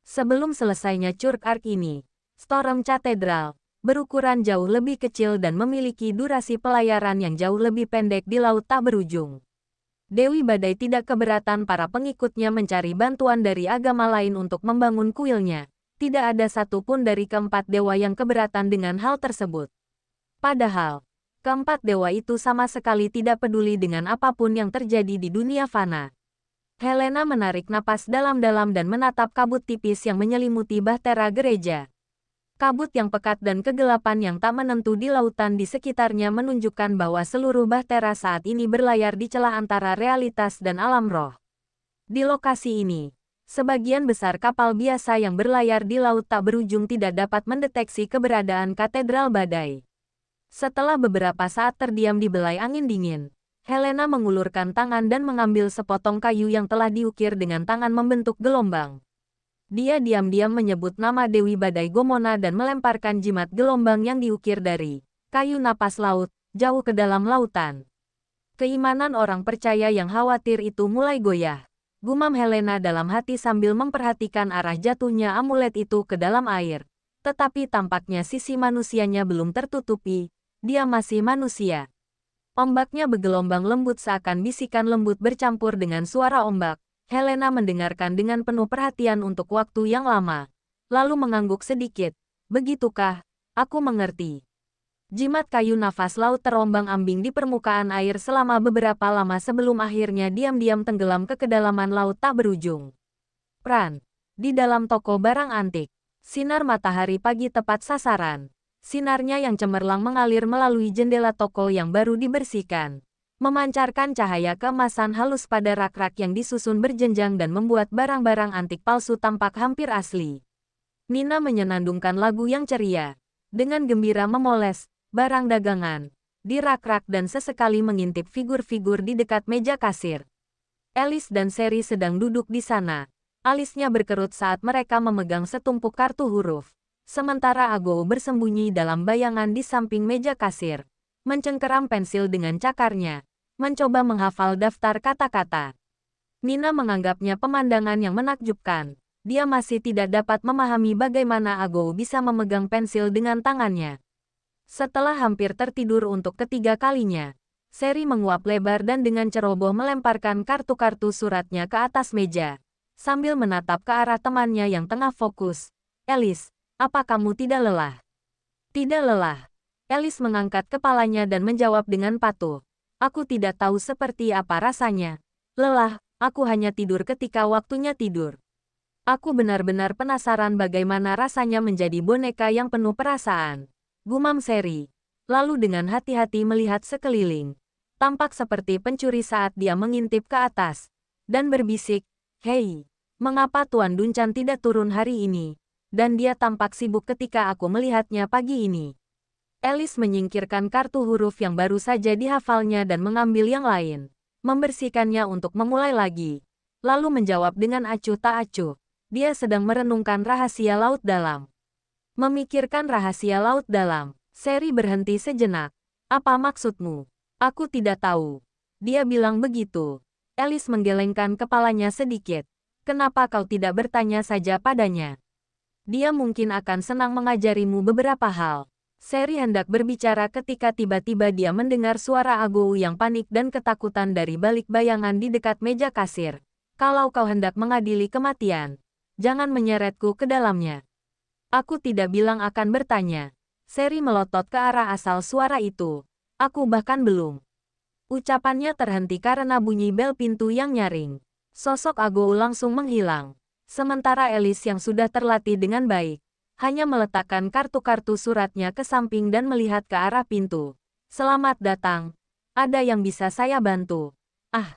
Sebelum selesainya Church Arch ini, Storm Cathedral berukuran jauh lebih kecil dan memiliki durasi pelayaran yang jauh lebih pendek di laut tak berujung. Dewi Badai tidak keberatan para pengikutnya mencari bantuan dari agama lain untuk membangun kuilnya. Tidak ada satupun dari keempat dewa yang keberatan dengan hal tersebut. Padahal, keempat dewa itu sama sekali tidak peduli dengan apapun yang terjadi di dunia fana. Helena menarik napas dalam-dalam dan menatap kabut tipis yang menyelimuti bahtera gereja. Kabut yang pekat dan kegelapan yang tak menentu di lautan di sekitarnya menunjukkan bahwa seluruh bahtera saat ini berlayar di celah antara realitas dan alam roh. Di lokasi ini, sebagian besar kapal biasa yang berlayar di laut tak berujung tidak dapat mendeteksi keberadaan katedral badai. Setelah beberapa saat terdiam di belai angin dingin, Helena mengulurkan tangan dan mengambil sepotong kayu yang telah diukir dengan tangan membentuk gelombang. Dia diam-diam menyebut nama Dewi Badai Gomona dan melemparkan jimat gelombang yang diukir dari kayu napas laut, jauh ke dalam lautan. Keimanan orang percaya yang khawatir itu mulai goyah. Gumam Helena dalam hati sambil memperhatikan arah jatuhnya amulet itu ke dalam air. Tetapi tampaknya sisi manusianya belum tertutupi, dia masih manusia. Ombaknya bergelombang lembut seakan bisikan lembut bercampur dengan suara ombak. Helena mendengarkan dengan penuh perhatian untuk waktu yang lama, lalu mengangguk sedikit. Begitukah? Aku mengerti. Jimat kayu nafas laut terombang-ambing di permukaan air selama beberapa lama sebelum akhirnya diam-diam tenggelam ke kedalaman laut tak berujung. Pran. Di dalam toko barang antik, sinar matahari pagi tepat sasaran. Sinarnya yang cemerlang mengalir melalui jendela toko yang baru dibersihkan, memancarkan cahaya keemasan halus pada rak-rak yang disusun berjenjang dan membuat barang-barang antik palsu tampak hampir asli. Nina menyenandungkan lagu yang ceria, dengan gembira memoles barang dagangan di rak-rak dan sesekali mengintip figur-figur di dekat meja kasir. Alice dan Sherry sedang duduk di sana. Alisnya berkerut saat mereka memegang setumpuk kartu huruf. Sementara Ago bersembunyi dalam bayangan di samping meja kasir, mencengkeram pensil dengan cakarnya, mencoba menghafal daftar kata-kata. Nina menganggapnya pemandangan yang menakjubkan. Dia masih tidak dapat memahami bagaimana Ago bisa memegang pensil dengan tangannya. Setelah hampir tertidur untuk ketiga kalinya, Sherry menguap lebar dan dengan ceroboh melemparkan kartu-kartu suratnya ke atas meja, sambil menatap ke arah temannya yang tengah fokus. Alice, apa kamu tidak lelah? Tidak lelah. Alice mengangkat kepalanya dan menjawab dengan patuh. Aku tidak tahu seperti apa rasanya. Lelah, aku hanya tidur ketika waktunya tidur. Aku benar-benar penasaran bagaimana rasanya menjadi boneka yang penuh perasaan. Gumam Sherry. Lalu dengan hati-hati melihat sekeliling. Tampak seperti pencuri saat dia mengintip ke atas. Dan berbisik, "Hei, mengapa Tuan Duncan tidak turun hari ini? Dan dia tampak sibuk ketika aku melihatnya pagi ini." Alice menyingkirkan kartu huruf yang baru saja dihafalnya dan mengambil yang lain. Membersihkannya untuk memulai lagi. Lalu menjawab dengan acuh tak acuh. Dia sedang merenungkan rahasia laut dalam. Memikirkan rahasia laut dalam. Sherry berhenti sejenak. Apa maksudmu? Aku tidak tahu. Dia bilang begitu. Alice menggelengkan kepalanya sedikit. Kenapa kau tidak bertanya saja padanya? Dia mungkin akan senang mengajarimu beberapa hal. Sherry hendak berbicara ketika tiba-tiba dia mendengar suara Agou yang panik dan ketakutan dari balik bayangan di dekat meja kasir. Kalau kau hendak mengadili kematian, jangan menyeretku ke dalamnya. Aku tidak bilang akan bertanya. Sherry melotot ke arah asal suara itu. Aku bahkan belum. Ucapannya terhenti karena bunyi bel pintu yang nyaring. Sosok Agou langsung menghilang. Sementara Alice yang sudah terlatih dengan baik, hanya meletakkan kartu-kartu suratnya ke samping dan melihat ke arah pintu. Selamat datang. Ada yang bisa saya bantu? Ah,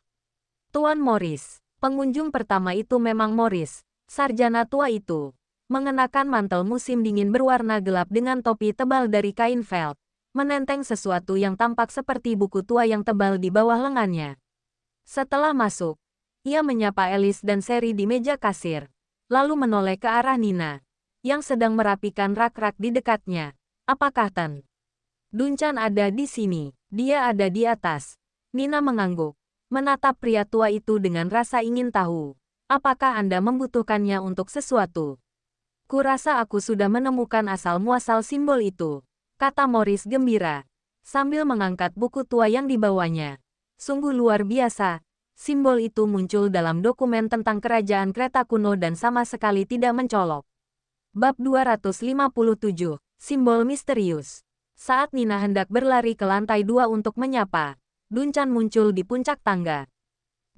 Tuan Morris. Pengunjung pertama itu memang Morris, sarjana tua itu. Mengenakan mantel musim dingin berwarna gelap dengan topi tebal dari kain felt. Menenteng sesuatu yang tampak seperti buku tua yang tebal di bawah lengannya. Setelah masuk, ia menyapa Alice dan Sherry di meja kasir, lalu menoleh ke arah Nina, yang sedang merapikan rak-rak di dekatnya. Apakah Tan Duncan ada di sini? Dia ada di atas. Nina mengangguk, menatap pria tua itu dengan rasa ingin tahu. Apakah Anda membutuhkannya untuk sesuatu? Kurasa aku sudah menemukan asal-muasal simbol itu, kata Morris gembira, sambil mengangkat buku tua yang dibawanya. Sungguh luar biasa. Simbol itu muncul dalam dokumen tentang kerajaan kereta kuno dan sama sekali tidak mencolok. Bab 257, Simbol Misterius. Saat Nina hendak berlari ke lantai 2 untuk menyapa, Duncan muncul di puncak tangga.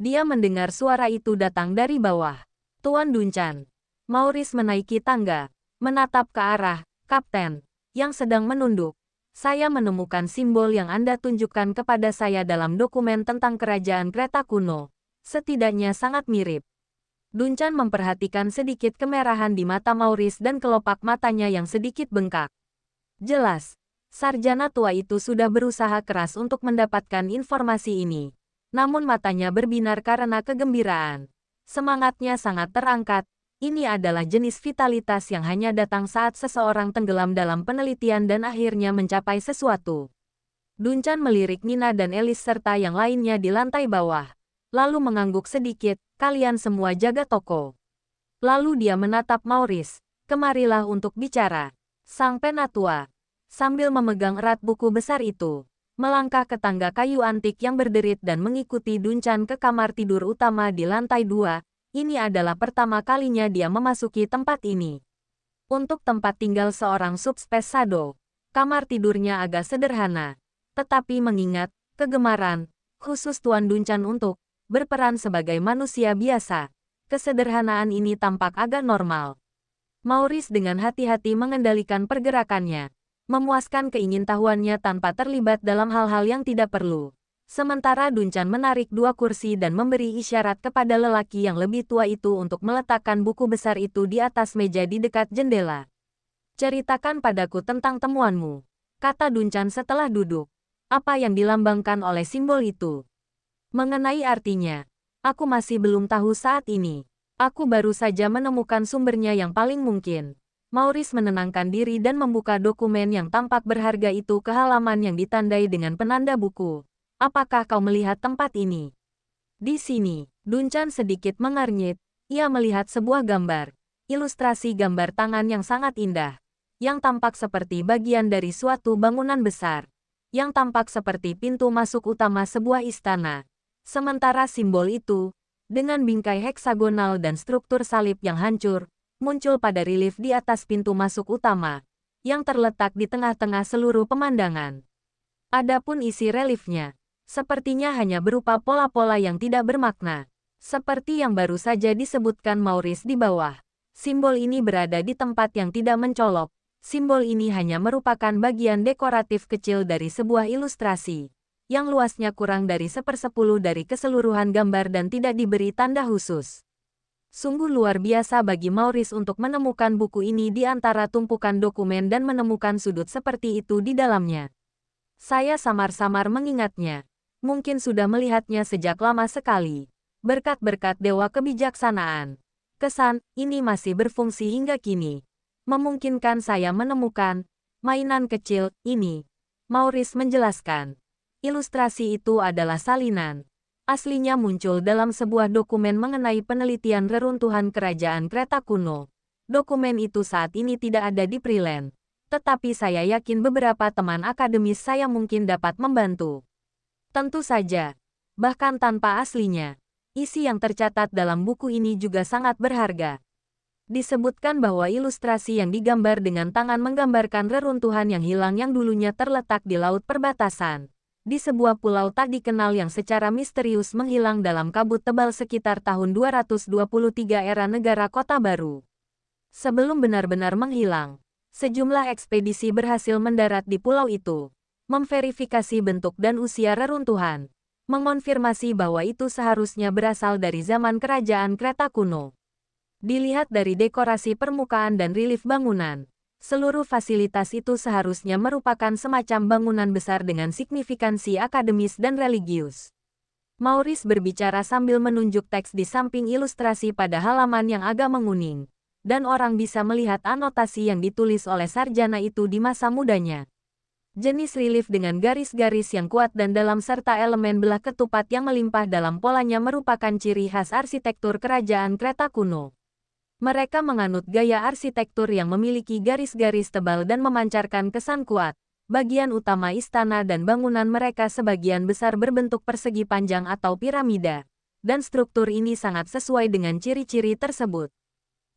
Dia mendengar suara itu datang dari bawah. Tuan Duncan. Maurice menaiki tangga, menatap ke arah Kapten, yang sedang menunduk. Saya menemukan simbol yang Anda tunjukkan kepada saya dalam dokumen tentang kerajaan kereta kuno. Setidaknya sangat mirip. Duncan memperhatikan sedikit kemerahan di mata Maurice dan kelopak matanya yang sedikit bengkak. Jelas, sarjana tua itu sudah berusaha keras untuk mendapatkan informasi ini. Namun matanya berbinar karena kegembiraan. Semangatnya sangat terangkat. Ini adalah jenis vitalitas yang hanya datang saat seseorang tenggelam dalam penelitian dan akhirnya mencapai sesuatu. Duncan melirik Nina dan Alice serta yang lainnya di lantai bawah. Lalu mengangguk sedikit, kalian semua jaga toko. Lalu dia menatap Maurice, kemarilah untuk bicara. Sang penatua, sambil memegang erat buku besar itu, melangkah ke tangga kayu antik yang berderit dan mengikuti Duncan ke kamar tidur utama di lantai 2. Ini adalah pertama kalinya dia memasuki tempat ini. Untuk tempat tinggal seorang subspes Shadow, kamar tidurnya agak sederhana. Tetapi mengingat kegemaran khusus Tuan Duncan untuk berperan sebagai manusia biasa, kesederhanaan ini tampak agak normal. Maurice dengan hati-hati mengendalikan pergerakannya, memuaskan keingintahuannya tanpa terlibat dalam hal-hal yang tidak perlu. Sementara Duncan menarik 2 kursi dan memberi isyarat kepada lelaki yang lebih tua itu untuk meletakkan buku besar itu di atas meja di dekat jendela. Ceritakan padaku tentang temuanmu, kata Duncan setelah duduk. Apa yang dilambangkan oleh simbol itu? Mengenai artinya, aku masih belum tahu saat ini. Aku baru saja menemukan sumbernya yang paling mungkin. Maurice menenangkan diri dan membuka dokumen yang tampak berharga itu ke halaman yang ditandai dengan penanda buku. Apakah kau melihat tempat ini? Di sini, Duncan sedikit mengernyit. Ia melihat sebuah gambar. Ilustrasi gambar tangan yang sangat indah. yang tampak seperti bagian dari suatu bangunan besar, yang tampak seperti pintu masuk utama sebuah istana. Sementara simbol itu, dengan bingkai heksagonal dan struktur salib yang hancur, muncul pada relief di atas pintu masuk utama, yang terletak di tengah-tengah seluruh pemandangan. Adapun isi reliefnya, sepertinya hanya berupa pola-pola yang tidak bermakna. Seperti yang baru saja disebutkan Maurice di bawah. Simbol ini berada di tempat yang tidak mencolok. Simbol ini hanya merupakan bagian dekoratif kecil dari sebuah ilustrasi, yang luasnya kurang dari 1/10 dari keseluruhan gambar dan tidak diberi tanda khusus. Sungguh luar biasa bagi Maurice untuk menemukan buku ini di antara tumpukan dokumen dan menemukan sudut seperti itu di dalamnya. Saya samar-samar mengingatnya. Mungkin sudah melihatnya sejak lama sekali. Berkat-berkat dewa kebijaksanaan, kesan ini masih berfungsi hingga kini. Memungkinkan saya menemukan mainan kecil ini. Maurice menjelaskan. Ilustrasi itu adalah salinan. Aslinya muncul dalam sebuah dokumen mengenai penelitian reruntuhan kerajaan Kreta kuno. Dokumen itu saat ini tidak ada di Preland. Tetapi saya yakin beberapa teman akademis saya mungkin dapat membantu. Tentu saja, bahkan tanpa aslinya, isi yang tercatat dalam buku ini juga sangat berharga. Disebutkan bahwa ilustrasi yang digambar dengan tangan menggambarkan reruntuhan yang hilang yang dulunya terletak di laut perbatasan, di sebuah pulau tak dikenal yang secara misterius menghilang dalam kabut tebal sekitar tahun 223 era negara Kota Baru. Sebelum benar-benar menghilang, sejumlah ekspedisi berhasil mendarat di pulau itu, memverifikasi bentuk dan usia reruntuhan, mengonfirmasi bahwa itu seharusnya berasal dari zaman kerajaan Kreta kuno. Dilihat dari dekorasi permukaan dan relief bangunan, seluruh fasilitas itu seharusnya merupakan semacam bangunan besar dengan signifikansi akademis dan religius. Maurice berbicara sambil menunjuk teks di samping ilustrasi pada halaman yang agak menguning, dan orang bisa melihat anotasi yang ditulis oleh sarjana itu di masa mudanya. Jenis relief dengan garis-garis yang kuat dan dalam serta elemen belah ketupat yang melimpah dalam polanya merupakan ciri khas arsitektur kerajaan Kreta kuno. Mereka menganut gaya arsitektur yang memiliki garis-garis tebal dan memancarkan kesan kuat. Bagian utama istana dan bangunan mereka sebagian besar berbentuk persegi panjang atau piramida, dan struktur ini sangat sesuai dengan ciri-ciri tersebut.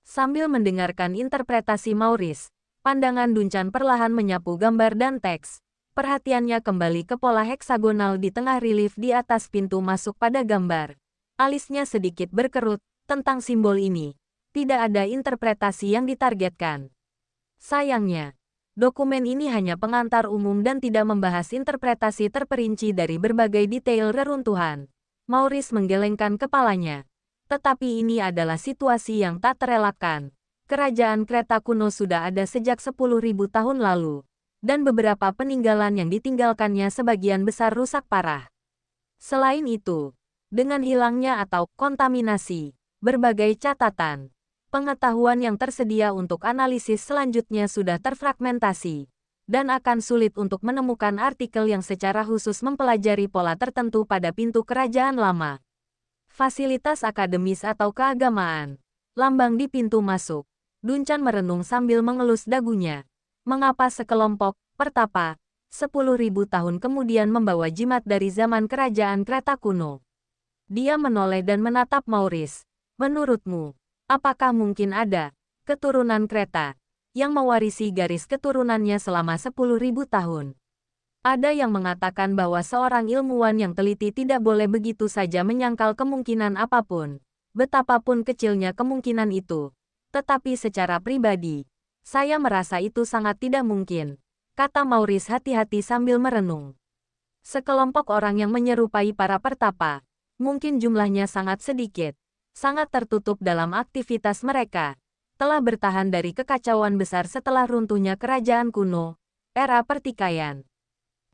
Sambil mendengarkan interpretasi Maurice, pandangan Duncan perlahan menyapu gambar dan teks. Perhatiannya kembali ke pola heksagonal di tengah relief di atas pintu masuk pada gambar. Alisnya sedikit berkerut. Tentang simbol ini, tidak ada interpretasi yang ditargetkan. Sayangnya, dokumen ini hanya pengantar umum dan tidak membahas interpretasi terperinci dari berbagai detail reruntuhan. Maurice menggelengkan kepalanya. Tetapi ini adalah situasi yang tak terelakkan. Kerajaan Kreta kuno sudah ada sejak 10.000 tahun lalu, dan beberapa peninggalan yang ditinggalkannya sebagian besar rusak parah. Selain itu, dengan hilangnya atau kontaminasi, berbagai catatan, pengetahuan yang tersedia untuk analisis selanjutnya sudah terfragmentasi, dan akan sulit untuk menemukan artikel yang secara khusus mempelajari pola tertentu pada pintu kerajaan lama. Fasilitas akademis atau keagamaan, lambang di pintu masuk. Duncan merenung sambil mengelus dagunya. Mengapa sekelompok pertapa 10.000 tahun kemudian membawa jimat dari zaman kerajaan Kreta kuno? Dia menoleh dan menatap Maurice. Menurutmu, apakah mungkin ada keturunan Kreta yang mewarisi garis keturunannya selama 10.000 tahun? Ada yang mengatakan bahwa seorang ilmuwan yang teliti tidak boleh begitu saja menyangkal kemungkinan apapun, betapapun kecilnya kemungkinan itu. Tetapi secara pribadi, saya merasa itu sangat tidak mungkin, kata Maurice hati-hati sambil merenung. Sekelompok orang yang menyerupai para pertapa, mungkin jumlahnya sangat sedikit, sangat tertutup dalam aktivitas mereka, telah bertahan dari kekacauan besar setelah runtuhnya kerajaan kuno, era pertikaian,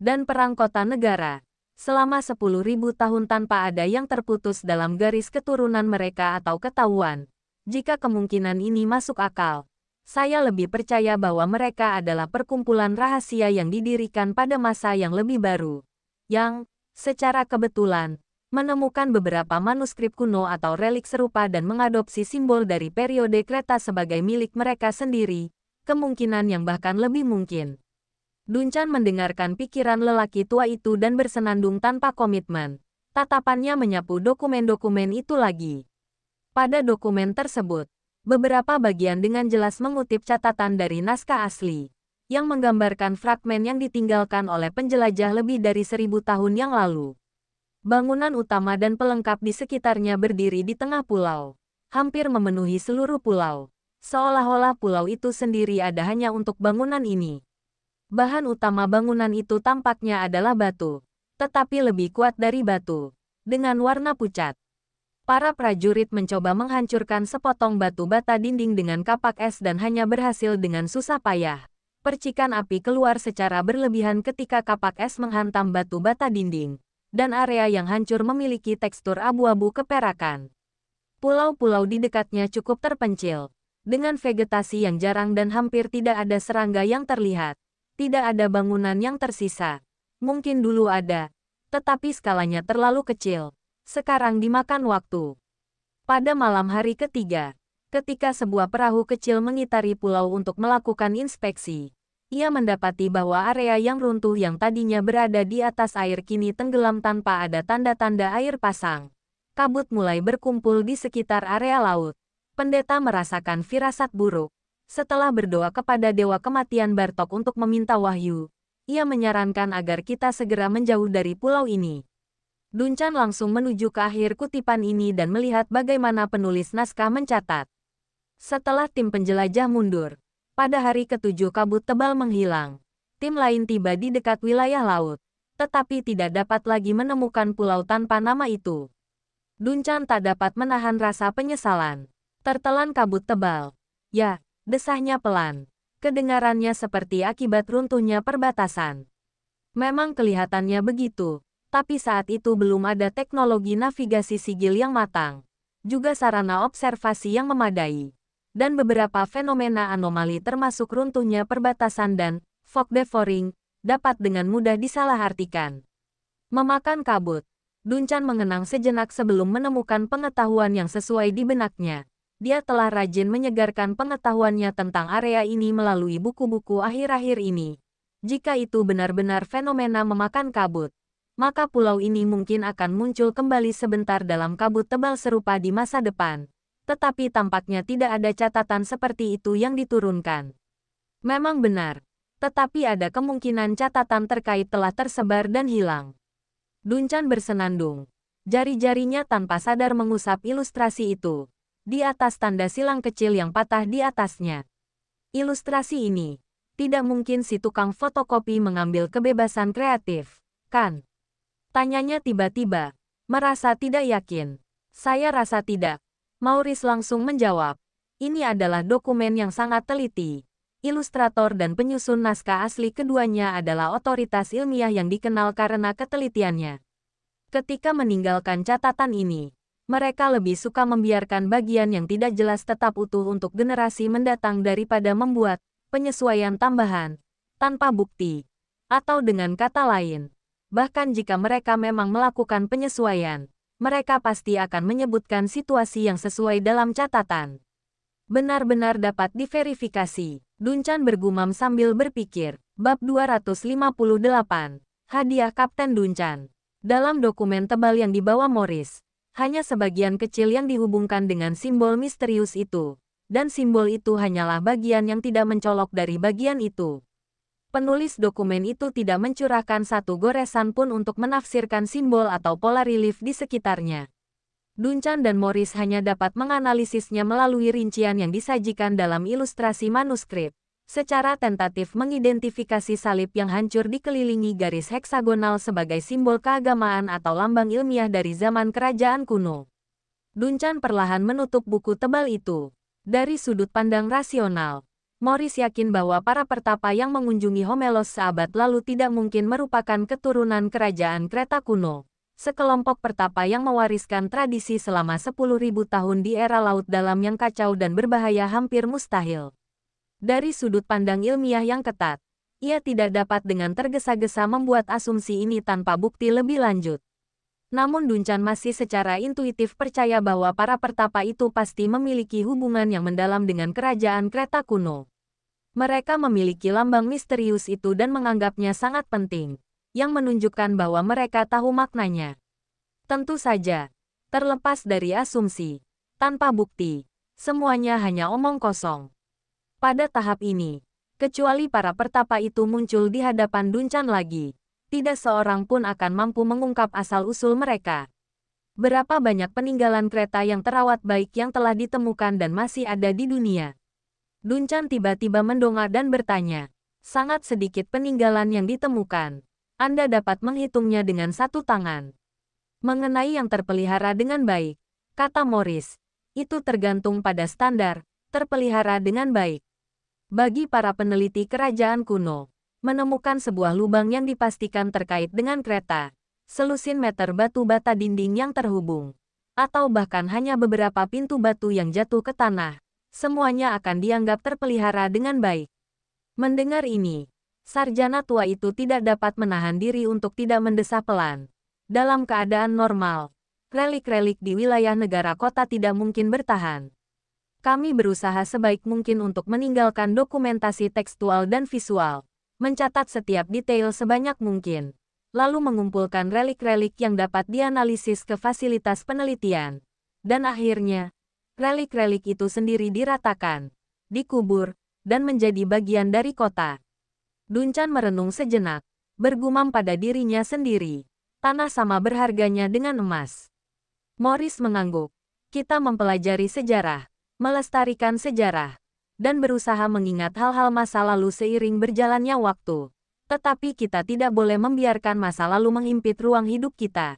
dan perang kota negara, selama 10.000 tahun tanpa ada yang terputus dalam garis keturunan mereka atau ketahuan. Jika kemungkinan ini masuk akal, saya lebih percaya bahwa mereka adalah perkumpulan rahasia yang didirikan pada masa yang lebih baru, yang, secara kebetulan, menemukan beberapa manuskrip kuno atau relik serupa dan mengadopsi simbol dari periode Kreta sebagai milik mereka sendiri. kemungkinan yang bahkan lebih mungkin. Dunchan mendengarkan pikiran lelaki tua itu dan bersenandung tanpa komitmen. Tatapannya menyapu dokumen-dokumen itu lagi. Pada dokumen tersebut, beberapa bagian dengan jelas mengutip catatan dari naskah asli, yang menggambarkan fragmen yang ditinggalkan oleh penjelajah lebih dari 1000 tahun yang lalu. Bangunan utama dan pelengkap di sekitarnya berdiri di tengah pulau, hampir memenuhi seluruh pulau. Seolah-olah pulau itu sendiri ada hanya untuk bangunan ini. Bahan utama bangunan itu tampaknya adalah batu, tetapi lebih kuat dari batu, dengan warna pucat. Para prajurit mencoba menghancurkan sepotong batu bata dinding dengan kapak es dan hanya berhasil dengan susah payah. Percikan api keluar secara berlebihan ketika kapak es menghantam batu bata dinding, dan area yang hancur memiliki tekstur abu-abu keperakan. Pulau-pulau di dekatnya cukup terpencil, dengan vegetasi yang jarang dan hampir tidak ada serangga yang terlihat. Tidak ada bangunan yang tersisa. Mungkin dulu ada, tetapi skalanya terlalu kecil. Sekarang dimakan waktu. Pada malam hari ketiga, ketika sebuah perahu kecil mengitari pulau untuk melakukan inspeksi, ia mendapati bahwa area yang runtuh yang tadinya berada di atas air kini tenggelam tanpa ada tanda-tanda air pasang. Kabut mulai berkumpul di sekitar area laut. Pendeta merasakan firasat buruk. Setelah berdoa kepada Dewa Kematian Bartok untuk meminta wahyu, ia menyarankan agar kita segera menjauh dari pulau ini. Dunchan langsung menuju ke akhir kutipan ini dan melihat bagaimana penulis naskah mencatat. Setelah tim penjelajah mundur, pada hari ketujuh kabut tebal menghilang. Tim lain tiba di dekat wilayah laut, tetapi tidak dapat lagi menemukan pulau tanpa nama itu. Dunchan tak dapat menahan rasa penyesalan. Tertelan kabut tebal. Ya. Desahnya pelan. Kedengarannya seperti akibat runtuhnya perbatasan. Memang kelihatannya begitu, tapi saat itu belum ada teknologi navigasi sigil yang matang, juga sarana observasi yang memadai, dan beberapa fenomena anomali termasuk runtuhnya perbatasan dan fog devouring dapat dengan mudah disalahartikan. Memakan kabut, Dunchan mengenang sejenak sebelum menemukan pengetahuan yang sesuai di benaknya. Dia telah rajin menyegarkan pengetahuannya tentang area ini melalui buku-buku akhir-akhir ini. Jika itu benar-benar fenomena memakan kabut, maka pulau ini mungkin akan muncul kembali sebentar dalam kabut tebal serupa di masa depan. Tetapi tampaknya tidak ada catatan seperti itu yang diturunkan. Memang benar, tetapi ada kemungkinan catatan terkait telah tersebar dan hilang. Dunchan bersenandung. Jari-jarinya tanpa sadar mengusap ilustrasi itu. Di atas tanda silang kecil yang patah di atasnya. Ilustrasi ini, tidak mungkin si tukang fotokopi mengambil kebebasan kreatif, kan? Tanyanya tiba-tiba, merasa tidak yakin. Saya rasa tidak. Maurice langsung menjawab. Ini adalah dokumen yang sangat teliti. Ilustrator dan penyusun naskah asli keduanya adalah otoritas ilmiah yang dikenal karena ketelitiannya. Ketika meninggalkan catatan ini, mereka lebih suka membiarkan bagian yang tidak jelas tetap utuh untuk generasi mendatang daripada membuat penyesuaian tambahan tanpa bukti. Atau dengan kata lain, bahkan jika mereka memang melakukan penyesuaian, mereka pasti akan menyebutkan situasi yang sesuai dalam catatan. Benar-benar dapat diverifikasi. Dunchan bergumam sambil berpikir. Bab 258. Hadiah Kapten Dunchan. Dalam dokumen tebal yang dibawa Maurice, hanya sebagian kecil yang dihubungkan dengan simbol misterius itu, dan simbol itu hanyalah bagian yang tidak mencolok dari bagian itu. Penulis dokumen itu tidak mencurahkan satu goresan pun untuk menafsirkan simbol atau pola relief di sekitarnya. Dunchan dan Maurice hanya dapat menganalisisnya melalui rincian yang disajikan dalam ilustrasi manuskrip. Secara tentatif mengidentifikasi salib yang hancur dikelilingi garis heksagonal sebagai simbol keagamaan atau lambang ilmiah dari zaman kerajaan kuno. Dunchan perlahan menutup buku tebal itu. Dari sudut pandang rasional, Maurice yakin bahwa para pertapa yang mengunjungi Homelos seabad lalu tidak mungkin merupakan keturunan kerajaan Kreta kuno. Sekelompok pertapa yang mewariskan tradisi selama 10.000 tahun di era laut dalam yang kacau dan berbahaya hampir mustahil. Dari sudut pandang ilmiah yang ketat, ia tidak dapat dengan tergesa-gesa membuat asumsi ini tanpa bukti lebih lanjut. Namun Dunchan masih secara intuitif percaya bahwa para pertapa itu pasti memiliki hubungan yang mendalam dengan kerajaan Kreta kuno. Mereka memiliki lambang misterius itu dan menganggapnya sangat penting, yang menunjukkan bahwa mereka tahu maknanya. Tentu saja, terlepas dari asumsi, tanpa bukti, semuanya hanya omong kosong. Pada tahap ini, kecuali para pertapa itu muncul di hadapan Duncan lagi, tidak seorang pun akan mampu mengungkap asal-usul mereka. Berapa banyak peninggalan kereta yang terawat baik yang telah ditemukan dan masih ada di dunia? Duncan tiba-tiba mendongak dan bertanya. Sangat sedikit peninggalan yang ditemukan. Anda dapat menghitungnya dengan satu tangan. Mengenai yang terpelihara dengan baik, kata Morris, itu tergantung pada standar, terpelihara dengan baik. Bagi para peneliti kerajaan kuno, menemukan sebuah lubang yang dipastikan terkait dengan kereta, selusin meter batu bata dinding yang terhubung, atau bahkan hanya beberapa pintu batu yang jatuh ke tanah, semuanya akan dianggap terpelihara dengan baik. Mendengar ini, sarjana tua itu tidak dapat menahan diri untuk tidak mendesah pelan. Dalam keadaan normal, relik-relik di wilayah negara kota tidak mungkin bertahan. Kami berusaha sebaik mungkin untuk meninggalkan dokumentasi tekstual dan visual, mencatat setiap detail sebanyak mungkin, lalu mengumpulkan relik-relik yang dapat dianalisis ke fasilitas penelitian. Dan akhirnya, relik-relik itu sendiri diratakan, dikubur, dan menjadi bagian dari kota. Duncan merenung sejenak, bergumam pada dirinya sendiri. Tanah sama berharganya dengan emas. Morris mengangguk. Kita mempelajari sejarah, melestarikan sejarah, dan berusaha mengingat hal-hal masa lalu seiring berjalannya waktu. Tetapi kita tidak boleh membiarkan masa lalu menghimpit ruang hidup kita.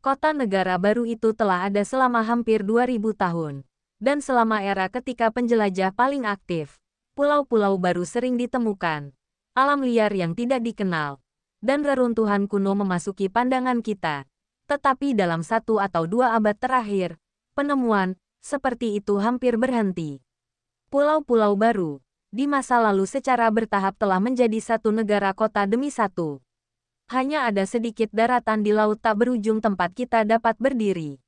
Kota negara baru itu telah ada selama hampir 2000 tahun. Dan selama era ketika penjelajah paling aktif, pulau-pulau baru sering ditemukan. Alam liar yang tidak dikenal, dan reruntuhan kuno memasuki pandangan kita. Tetapi dalam 1 atau 2 abad terakhir, penemuan seperti itu hampir berhenti. Pulau-pulau baru di masa lalu secara bertahap telah menjadi satu negara kota demi satu. Hanya ada sedikit daratan di laut tak berujung tempat kita dapat berdiri.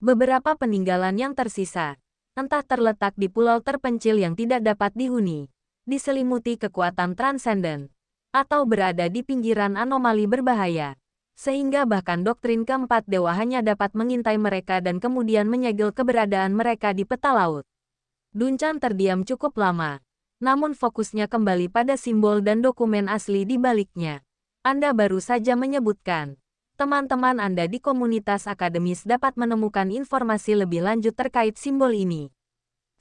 Beberapa peninggalan yang tersisa, entah terletak di pulau terpencil yang tidak dapat dihuni, diselimuti kekuatan transenden, atau berada di pinggiran anomali berbahaya, sehingga bahkan doktrin keempat dewa hanya dapat mengintai mereka dan kemudian menyegel keberadaan mereka di peta laut. Duncan terdiam cukup lama. Namun fokusnya kembali pada simbol dan dokumen asli di baliknya. Anda baru saja menyebutkan, teman-teman Anda di komunitas akademis dapat menemukan informasi lebih lanjut terkait simbol ini.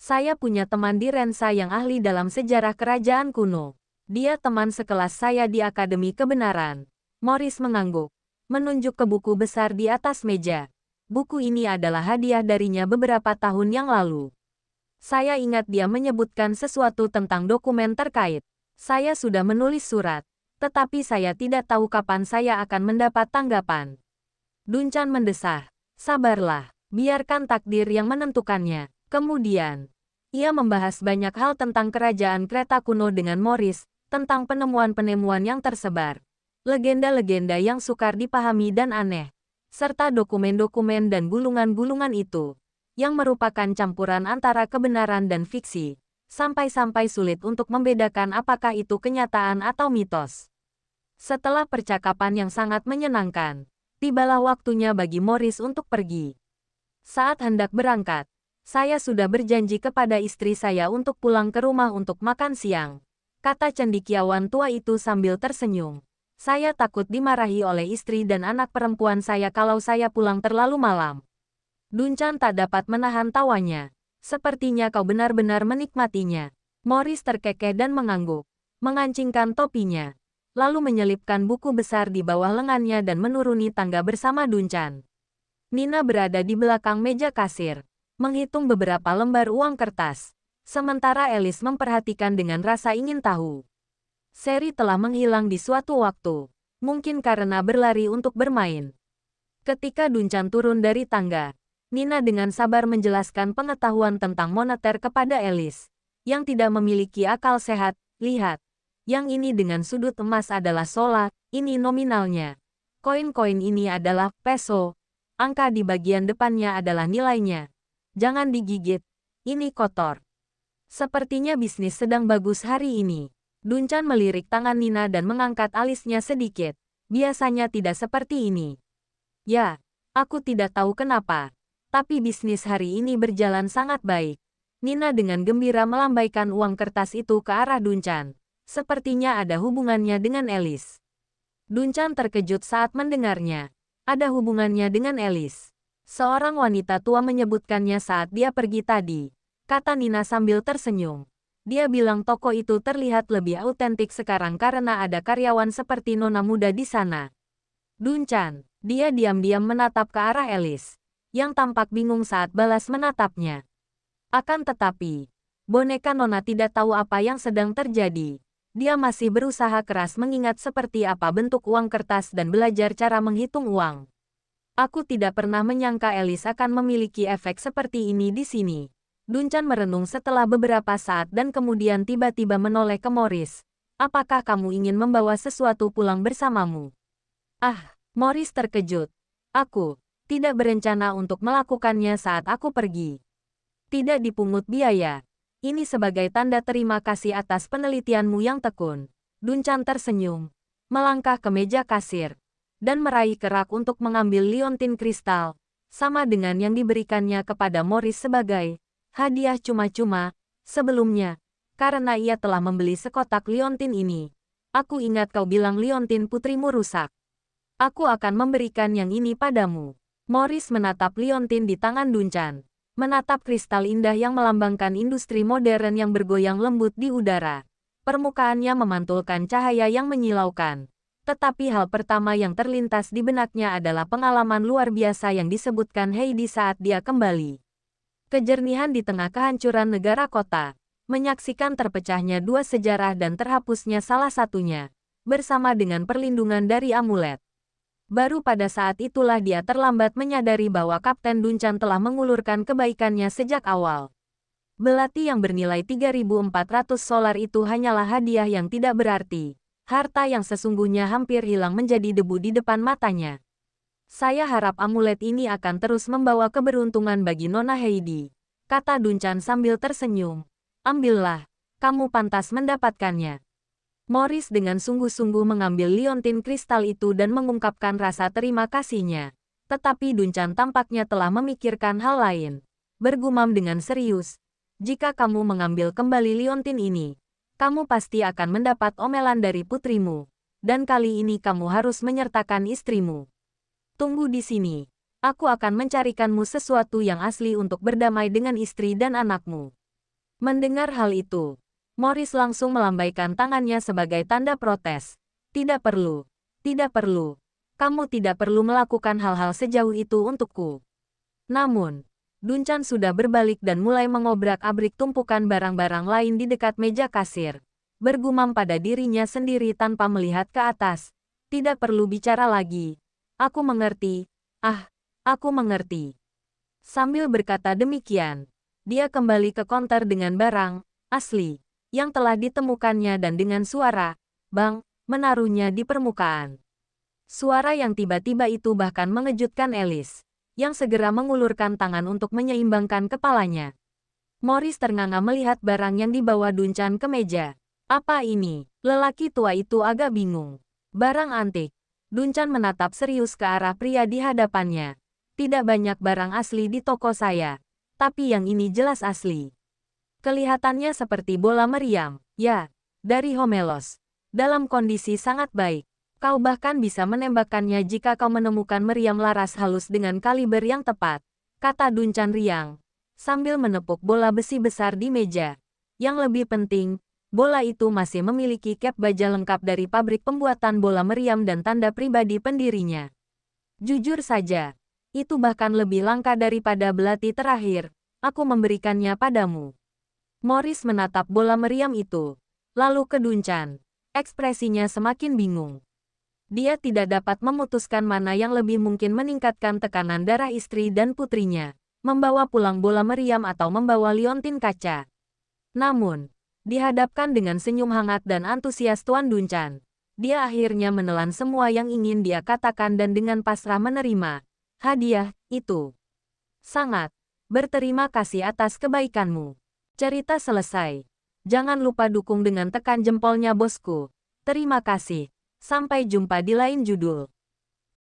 Saya punya teman di Rensa yang ahli dalam sejarah kerajaan kuno. Dia teman sekelas saya di Akademi Kebenaran. Morris mengangguk, menunjuk ke buku besar di atas meja. Buku ini adalah hadiah darinya beberapa tahun yang lalu. Saya ingat dia menyebutkan sesuatu tentang dokumen terkait. Saya sudah menulis surat, tetapi saya tidak tahu kapan saya akan mendapat tanggapan. Duncan mendesah, sabarlah, biarkan takdir yang menentukannya. Kemudian, ia membahas banyak hal tentang kerajaan kereta kuno dengan Morris, tentang penemuan-penemuan yang tersebar, legenda-legenda yang sukar dipahami dan aneh, serta dokumen-dokumen dan gulungan-gulungan itu, yang merupakan campuran antara kebenaran dan fiksi, sampai-sampai sulit untuk membedakan apakah itu kenyataan atau mitos. Setelah percakapan yang sangat menyenangkan, tibalah waktunya bagi Morris untuk pergi. Saat hendak berangkat, saya sudah berjanji kepada istri saya untuk pulang ke rumah untuk makan siang, kata cendekiawan tua itu sambil tersenyum. Saya takut dimarahi oleh istri dan anak perempuan saya kalau saya pulang terlalu malam. Duncan tak dapat menahan tawanya. Sepertinya kau benar-benar menikmatinya. Morris terkekeh dan mengangguk, mengancingkan topinya, lalu menyelipkan buku besar di bawah lengannya dan menuruni tangga bersama Duncan. Nina berada di belakang meja kasir, menghitung beberapa lembar uang kertas, sementara Alice memperhatikan dengan rasa ingin tahu. Seri telah menghilang di suatu waktu, mungkin karena berlari untuk bermain. Ketika Duncan turun dari tangga, Nina dengan sabar menjelaskan pengetahuan tentang moneter kepada Alice, yang tidak memiliki akal sehat. Lihat, yang ini dengan sudut emas adalah sola, ini nominalnya. Koin-koin ini adalah peso, angka di bagian depannya adalah nilainya. Jangan digigit, ini kotor. Sepertinya bisnis sedang bagus hari ini. Dunchan melirik tangan Nina dan mengangkat alisnya sedikit. Biasanya tidak seperti ini. Ya, aku tidak tahu kenapa. Tapi bisnis hari ini berjalan sangat baik. Nina dengan gembira melambaikan uang kertas itu ke arah Dunchan. Sepertinya ada hubungannya dengan Alice. Dunchan terkejut saat mendengarnya. Ada hubungannya dengan Alice. Seorang wanita tua menyebutkannya saat dia pergi tadi, kata Nina sambil tersenyum. Dia bilang toko itu terlihat lebih autentik sekarang karena ada karyawan seperti nona muda di sana. Dunchan, dia diam-diam menatap ke arah Alice, yang tampak bingung saat balas menatapnya. Akan tetapi, boneka nona tidak tahu apa yang sedang terjadi. Dia masih berusaha keras mengingat seperti apa bentuk uang kertas dan belajar cara menghitung uang. Aku tidak pernah menyangka Alice akan memiliki efek seperti ini di sini. Dunchan merenung setelah beberapa saat dan kemudian tiba-tiba menoleh ke Morris. Apakah kamu ingin membawa sesuatu pulang bersamamu? Ah, Morris terkejut. Aku tidak berencana untuk melakukannya saat aku pergi. Tidak dipungut biaya. Ini sebagai tanda terima kasih atas penelitianmu yang tekun. Dunchan tersenyum, melangkah ke meja kasir, dan meraih kerak untuk mengambil liontin kristal, sama dengan yang diberikannya kepada Morris sebagai hadiah cuma-cuma sebelumnya, karena ia telah membeli sekotak liontin ini. Aku ingat kau bilang liontin putrimu rusak. Aku akan memberikan yang ini padamu. Morris menatap liontin di tangan Dunchan. Menatap kristal indah yang melambangkan industri modern yang bergoyang lembut di udara. Permukaannya memantulkan cahaya yang menyilaukan. Tetapi hal pertama yang terlintas di benaknya adalah pengalaman luar biasa yang disebutkan Heidi saat dia kembali. Kejernihan di tengah kehancuran negara kota. Menyaksikan terpecahnya dua sejarah dan terhapusnya salah satunya. Bersama dengan perlindungan dari amulet. Baru pada saat itulah dia terlambat menyadari bahwa Kapten Dunchan telah mengulurkan kebaikannya sejak awal. Belati yang bernilai 3.400 solar itu hanyalah hadiah yang tidak berarti. Harta yang sesungguhnya hampir hilang menjadi debu di depan matanya. Saya harap amulet ini akan terus membawa keberuntungan bagi Nona Heidi, kata Dunchan sambil tersenyum. Ambillah, kamu pantas mendapatkannya. Morris dengan sungguh-sungguh mengambil liontin kristal itu dan mengungkapkan rasa terima kasihnya. Tetapi Dunchan tampaknya telah memikirkan hal lain. Bergumam dengan serius, jika kamu mengambil kembali liontin ini, kamu pasti akan mendapat omelan dari putrimu. Dan kali ini kamu harus menyertakan istrimu. Tunggu di sini. Aku akan mencarikanmu sesuatu yang asli untuk berdamai dengan istri dan anakmu. Mendengar hal itu, Morris langsung melambaikan tangannya sebagai tanda protes. Tidak perlu. Tidak perlu. Kamu tidak perlu melakukan hal-hal sejauh itu untukku. Namun, Dunchan sudah berbalik dan mulai mengobrak-abrik tumpukan barang-barang lain di dekat meja kasir. Bergumam pada dirinya sendiri tanpa melihat ke atas. Tidak perlu bicara lagi. Aku mengerti. Ah, aku mengerti. Sambil berkata demikian, dia kembali ke konter dengan barang asli yang telah ditemukannya dan dengan suara bang menaruhnya di permukaan. Suara yang tiba-tiba itu bahkan mengejutkan Alice, yang segera mengulurkan tangan untuk menyeimbangkan kepalanya. Morris ternganga melihat barang yang dibawa Dunchan ke meja. Apa ini? Lelaki tua itu agak bingung. Barang antik. Dunchan menatap serius ke arah pria di hadapannya. Tidak banyak barang asli di toko saya, tapi yang ini jelas asli. Kelihatannya seperti bola meriam. Ya, dari Homelos. Dalam kondisi sangat baik. Kau bahkan bisa menembakkannya jika kau menemukan meriam laras halus dengan kaliber yang tepat, kata Dunchan riang, sambil menepuk bola besi besar di meja. Yang lebih penting, bola itu masih memiliki cap baja lengkap dari pabrik pembuatan bola meriam dan tanda pribadi pendirinya. Jujur saja, itu bahkan lebih langka daripada belati terakhir. Aku memberikannya padamu. Morris menatap bola meriam itu, lalu ke Dunchan. Ekspresinya semakin bingung. Dia tidak dapat memutuskan mana yang lebih mungkin meningkatkan tekanan darah istri dan putrinya, membawa pulang bola meriam atau membawa liontin kaca. Namun, dihadapkan dengan senyum hangat dan antusias Tuan Dunchan, dia akhirnya menelan semua yang ingin dia katakan dan dengan pasrah menerima hadiah itu. Sangat berterima kasih atas kebaikanmu. Cerita selesai. Jangan lupa dukung dengan tekan jempolnya bosku. Terima kasih. Sampai jumpa di lain judul.